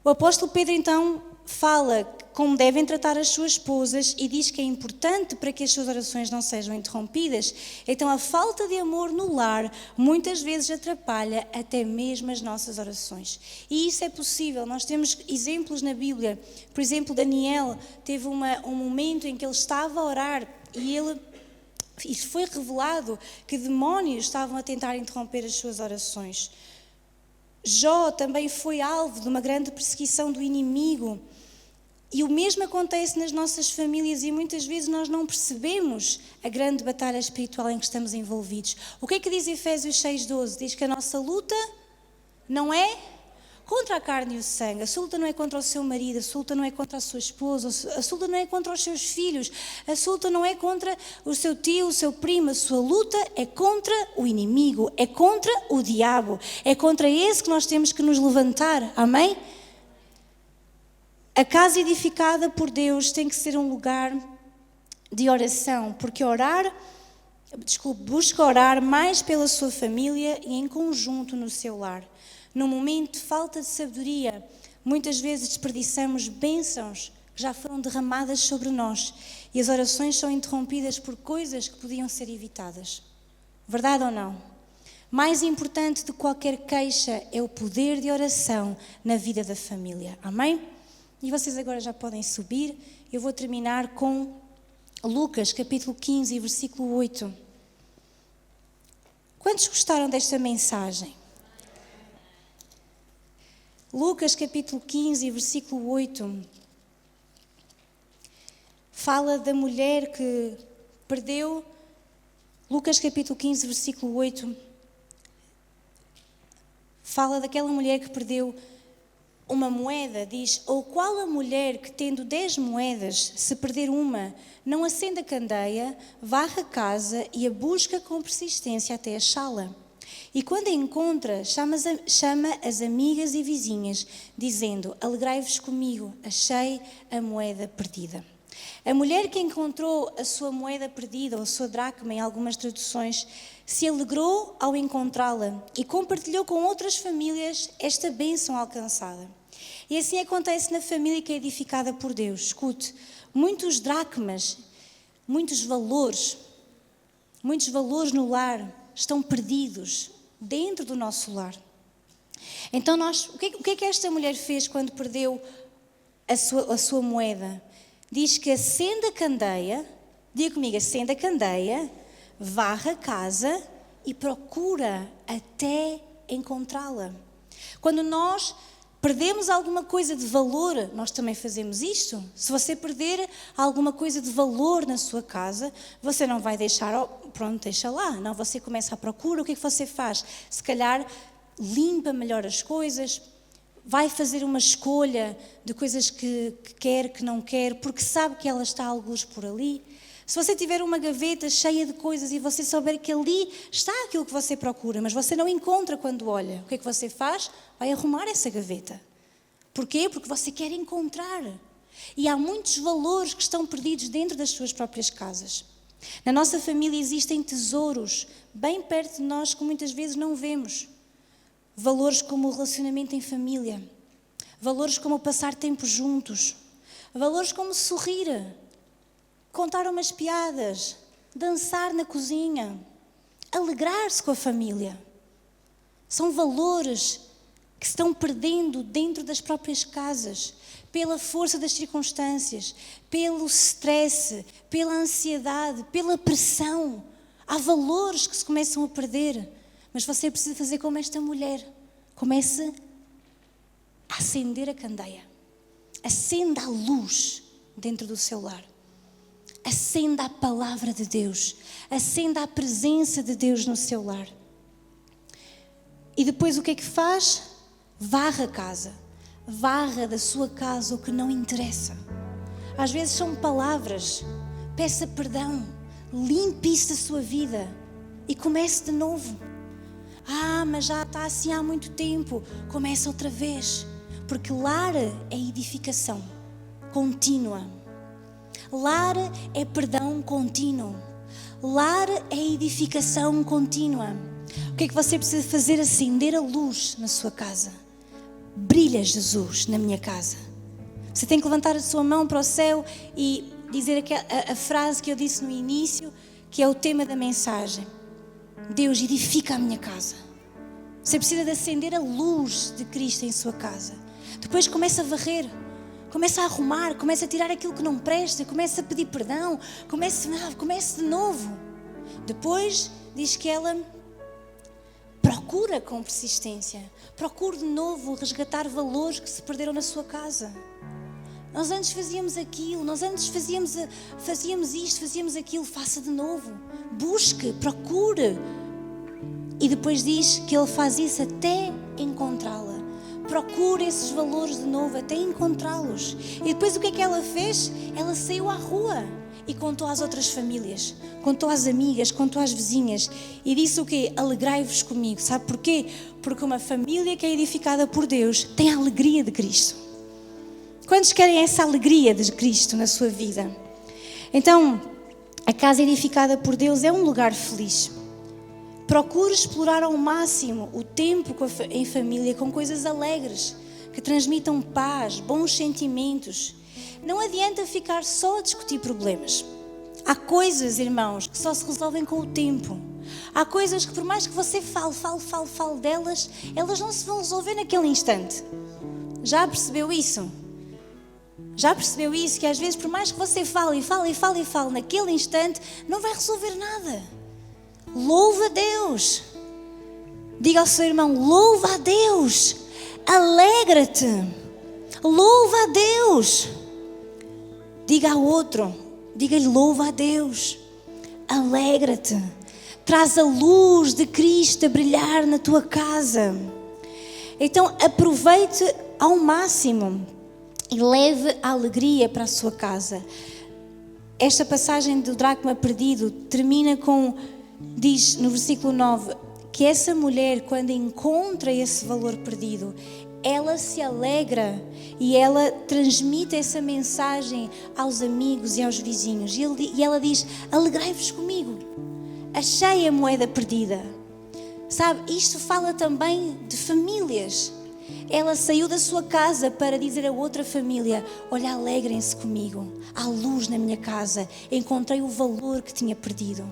O apóstolo Pedro então fala como devem tratar as suas esposas e diz que é importante para que as suas orações não sejam interrompidas. Então a falta de amor no lar muitas vezes atrapalha até mesmo as nossas orações. E isso é possível, nós temos exemplos na Bíblia. Por exemplo, Daniel teve um momento em que ele estava a orar e foi revelado que demónios estavam a tentar interromper as suas orações. Jó também foi alvo de uma grande perseguição do inimigo. E o mesmo acontece nas nossas famílias e muitas vezes nós não percebemos a grande batalha espiritual em que estamos envolvidos. O que é que diz Efésios 6:12? Diz que a nossa luta não é contra a carne e o sangue. A sua luta não é contra o seu marido, a sua luta não é contra a sua esposa, a sua luta não é contra os seus filhos, a sua luta não é contra o seu tio, o seu primo, a sua luta é contra o inimigo, é contra o diabo, é contra esse que nós temos que nos levantar, amém? A casa edificada por Deus tem que ser um lugar de oração, porque busca orar mais pela sua família e em conjunto no seu lar. No momento de falta de sabedoria, muitas vezes desperdiçamos bênçãos que já foram derramadas sobre nós e as orações são interrompidas por coisas que podiam ser evitadas. Verdade ou não? Mais importante de qualquer queixa é o poder de oração na vida da família. Amém? E vocês agora já podem subir. Eu vou terminar com Lucas, capítulo 15, versículo 8. Quantos gostaram desta mensagem? Lucas capítulo 15, versículo 8, fala da mulher que perdeu, Lucas capítulo 15, versículo 8, fala daquela mulher que perdeu uma moeda, diz, ou qual a mulher que tendo 10 moedas, se perder uma, não acende a candeia, varre a casa e a busca com persistência até achá-la. E quando a encontra, chama as amigas e vizinhas, dizendo, alegrai-vos comigo, achei a moeda perdida. A mulher que encontrou a sua moeda perdida, ou a sua dracma em algumas traduções, se alegrou ao encontrá-la e compartilhou com outras famílias esta bênção alcançada. E assim acontece na família que é edificada por Deus. Escute, muitos dracmas, muitos valores no lar estão perdidos dentro do nosso lar. Então o que é que esta mulher fez quando perdeu a sua moeda? Diz que acende a candeia, diga comigo, acende a candeia, varre a casa e procura até encontrá-la. Quando nós perdemos alguma coisa de valor, nós também fazemos isto. Se você perder alguma coisa de valor na sua casa, você não vai deixar, pronto, deixa lá. Não, você começa a procura, o que é que você faz? Se calhar limpa melhor as coisas, vai fazer uma escolha de coisas que quer, que não quer, porque sabe que ela está algures por ali. Se você tiver uma gaveta cheia de coisas e você souber que ali está aquilo que você procura, mas você não encontra quando olha, o que é que você faz? Vai arrumar essa gaveta. Porquê? Porque você quer encontrar. E há muitos valores que estão perdidos dentro das suas próprias casas. Na nossa família existem tesouros bem perto de nós que muitas vezes não vemos. Valores como o relacionamento em família, valores como passar tempo juntos, valores como sorrir, contar umas piadas, dançar na cozinha, alegrar-se com a família. São valores que se estão perdendo dentro das próprias casas, pela força das circunstâncias, pelo stress, pela ansiedade, pela pressão. Há valores que se começam a perder, mas você precisa fazer como esta mulher. Comece a acender a candeia. Acenda a luz dentro do seu lar. Acenda a palavra de Deus. Acenda a presença de Deus no seu lar. E depois o que é que faz? Varra a casa. Varra da sua casa o que não interessa. Às vezes são palavras. Peça perdão. Limpe isso da sua vida. E comece de novo. Mas já está assim há muito tempo. Começa outra vez. Porque lar é edificação contínua. Lar é perdão contínuo. Lar é edificação contínua. O que é que você precisa fazer? Acender a luz na sua casa. Brilha Jesus na minha casa. Você tem que levantar a sua mão para o céu e dizer a frase que eu disse no início, que é o tema da mensagem. Deus, edifica a minha casa. Você precisa de acender a luz de Cristo em sua casa. Depois começa a varrer. Começa a arrumar, começa a tirar aquilo que não presta, começa a pedir perdão, comece de novo. Depois diz que ela procura com persistência, procura de novo resgatar valores que se perderam na sua casa. Nós antes fazíamos aquilo, nós antes fazíamos isto, fazíamos aquilo. Faça de novo. Busque, procure. E depois diz que Ele faz isso até encontrá-la. Procure esses valores de novo até encontrá-los. E depois o que é que ela fez? Ela saiu à rua e contou às outras famílias, contou às amigas, contou às vizinhas e disse o quê? Alegrai-vos comigo. Sabe porquê? Porque uma família que é edificada por Deus tem a alegria de Cristo. Quantos querem essa alegria de Cristo na sua vida? Então, a casa edificada por Deus é um lugar feliz. Procure explorar ao máximo o tempo em família com coisas alegres, que transmitam paz, bons sentimentos. Não adianta ficar só a discutir problemas. Há coisas, irmãos, que só se resolvem com o tempo. Há coisas que por mais que você fale delas, elas não se vão resolver naquele instante. Já percebeu isso? Já percebeu isso? Que às vezes por mais que você fale naquele instante, não vai resolver nada. Louva a Deus. Diga ao seu irmão, louva a Deus. Alegra-te. Louva a Deus. Diga ao outro, diga-lhe louva a Deus. Alegra-te. Traz a luz de Cristo a brilhar na tua casa. Então aproveite ao máximo e leve a alegria para a sua casa. Esta passagem do dracma perdido termina com, diz no versículo 9, que essa mulher, quando encontra esse valor perdido, ela se alegra e ela transmite essa mensagem aos amigos e aos vizinhos. E ela diz, alegrai-vos comigo, achei a moeda perdida. Sabe, isto fala também de famílias. Ela saiu da sua casa para dizer a outra família, olha, alegrem-se comigo, há luz na minha casa, encontrei o valor que tinha perdido.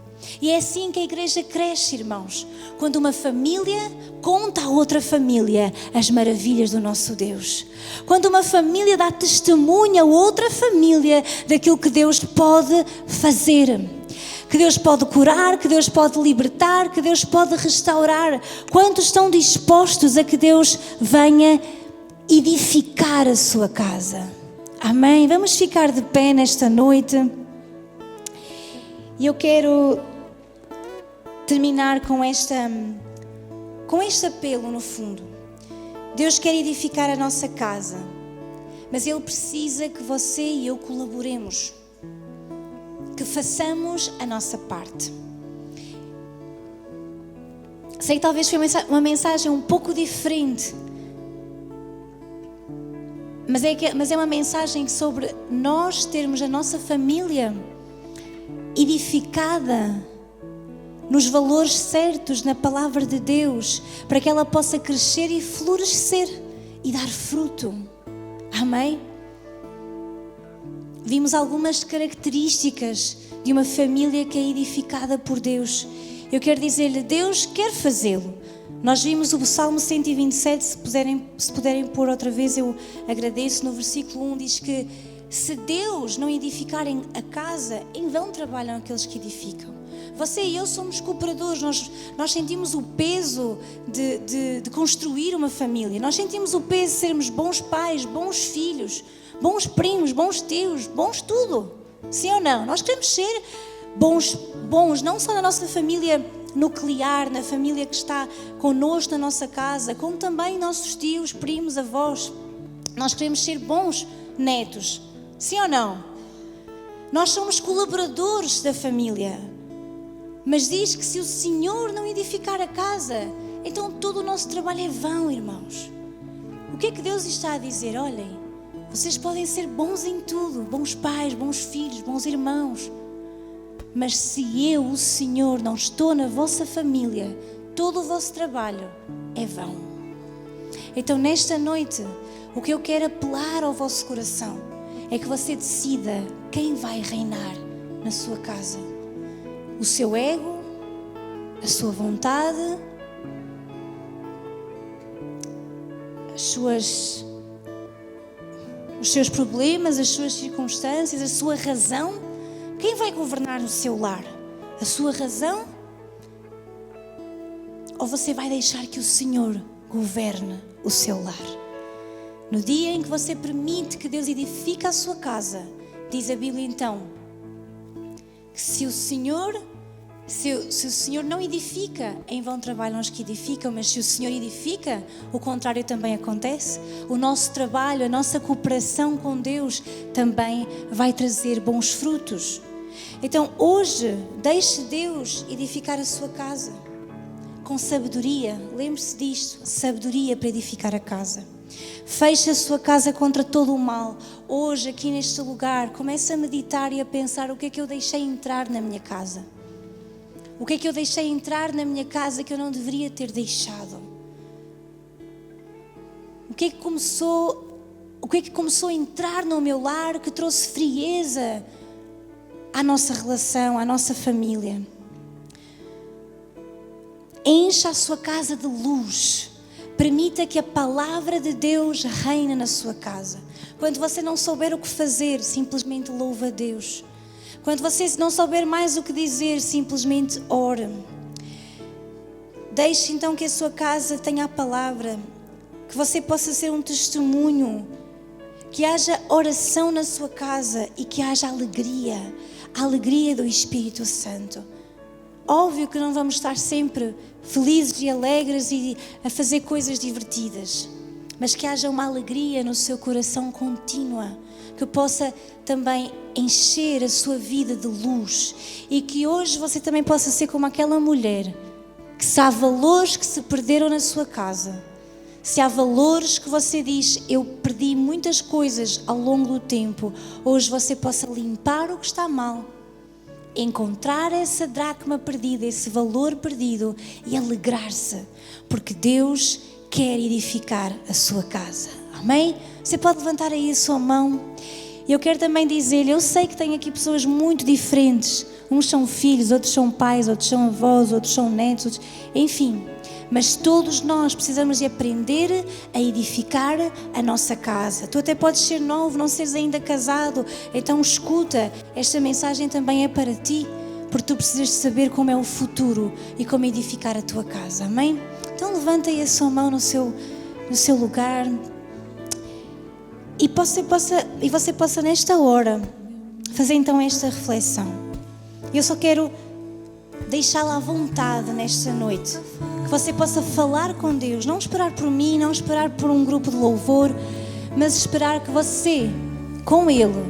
E é assim que a igreja cresce, irmãos, quando uma família conta a outra família as maravilhas do nosso Deus. Quando uma família dá testemunho a outra família daquilo que Deus pode fazer. Que Deus pode curar, que Deus pode libertar, que Deus pode restaurar. Quantos estão dispostos a que Deus venha edificar a sua casa? Amém? Vamos ficar de pé nesta noite. E eu quero terminar com este apelo no fundo. Deus quer edificar a nossa casa, mas Ele precisa que você e eu colaboremos. Que façamos a nossa parte. Sei que talvez foi uma mensagem um pouco diferente, mas é uma mensagem sobre nós termos a nossa família edificada nos valores certos, na palavra de Deus, para que ela possa crescer e florescer e dar fruto. Amém? Vimos algumas características de uma família que é edificada por Deus. Eu quero dizer-lhe, Deus quer fazê-lo. Nós vimos o Salmo 127, se puderem pôr outra vez, eu agradeço. No versículo 1 diz que se Deus não edificarem a casa, em vão trabalham aqueles que edificam. Você e eu somos cooperadores, nós sentimos o peso de construir uma família. Nós sentimos o peso de sermos bons pais, bons filhos, bons primos, bons tios, bons tudo. Sim ou não? Nós queremos ser bons não só na nossa família nuclear, na família que está connosco na nossa casa, como também nossos tios, primos, avós. Nós queremos ser bons netos. Sim ou não? Nós somos colaboradores da família. Mas diz que se o Senhor não edificar a casa, então todo o nosso trabalho é vão, irmãos. O que é que Deus está a dizer? Olhem, vocês podem ser bons em tudo, bons pais, bons filhos, bons irmãos. Mas se eu, o Senhor, não estou na vossa família, todo o vosso trabalho é vão. Então nesta noite, o que eu quero apelar ao vosso coração é que você decida quem vai reinar na sua casa. O seu ego, a sua vontade, os seus problemas, as suas circunstâncias, a sua razão. Quem vai governar o seu lar? A sua razão? Ou você vai deixar que o Senhor governe o seu lar? No dia em que você permite que Deus edifique a sua casa, diz a Bíblia então, que se o Senhor não edifica, em vão trabalham os que edificam, mas se o Senhor edifica, o contrário também acontece. O nosso trabalho, a nossa cooperação com Deus também vai trazer bons frutos. Então hoje, deixe Deus edificar a sua casa com sabedoria. Lembre-se disto, sabedoria para edificar a casa. Feche a sua casa contra todo o mal. Hoje, aqui neste lugar, comece a meditar e a pensar o que é que eu deixei entrar na minha casa. O que é que eu deixei entrar na minha casa que eu não deveria ter deixado? O que é que começou a entrar no meu lar que trouxe frieza à nossa relação, à nossa família? Encha a sua casa de luz. Permita que a palavra de Deus reine na sua casa. Quando você não souber o que fazer, simplesmente louva a Deus. Quando você não souber mais o que dizer, simplesmente ore. Deixe então que a sua casa tenha a palavra, que você possa ser um testemunho, que haja oração na sua casa e que haja alegria, a alegria do Espírito Santo. Óbvio que não vamos estar sempre felizes e alegres e a fazer coisas divertidas, mas que haja uma alegria no seu coração contínua, que possa também encher a sua vida de luz e que hoje você também possa ser como aquela mulher que se há valores que se perderam na sua casa, se há valores que você diz, eu perdi muitas coisas ao longo do tempo, hoje você possa limpar o que está mal, encontrar essa dracma perdida, esse valor perdido e alegrar-se, porque Deus quer edificar a sua casa. Amém? Você pode levantar aí a sua mão. Eu quero também dizer-lhe, eu sei que tem aqui pessoas muito diferentes. Uns são filhos, outros são pais, outros são avós, outros são netos, enfim. Mas todos nós precisamos de aprender a edificar a nossa casa. Tu até podes ser novo, não seres ainda casado, então escuta, esta mensagem também é para ti, porque tu precisas de saber como é o futuro e como edificar a tua casa, amém? Então levanta aí a sua mão no seu lugar e você possa nesta hora fazer então esta reflexão. Eu só quero deixá-la à vontade nesta noite, que você possa falar com Deus, não esperar por mim, não esperar por um grupo de louvor, mas esperar que você, com Ele,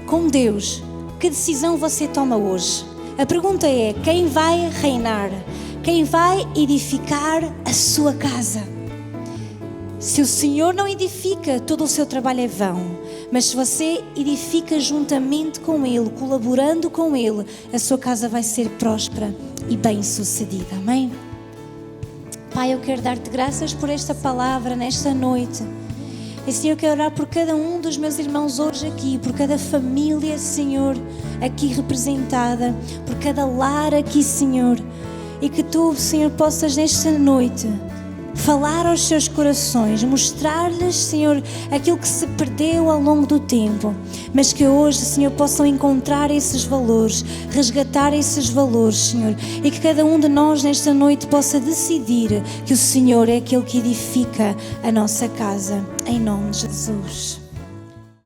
com Deus, que decisão você toma hoje? A pergunta é, quem vai reinar? Quem vai edificar a sua casa? Se o Senhor não edifica, todo o seu trabalho é vão. Mas se você edifica juntamente com Ele, colaborando com Ele, a sua casa vai ser próspera e bem-sucedida. Amém? Pai, eu quero dar-te graças por esta palavra nesta noite. E Senhor, eu quero orar por cada um dos meus irmãos hoje aqui, por cada família, Senhor, aqui representada, por cada lar aqui, Senhor. E que Tu, Senhor, possas nesta noite falar aos seus corações, mostrar-lhes, Senhor, aquilo que se perdeu ao longo do tempo, mas que hoje, Senhor, possam encontrar esses valores, resgatar esses valores, Senhor, e que cada um de nós nesta noite possa decidir que o Senhor é aquele que edifica a nossa casa, em nome de Jesus.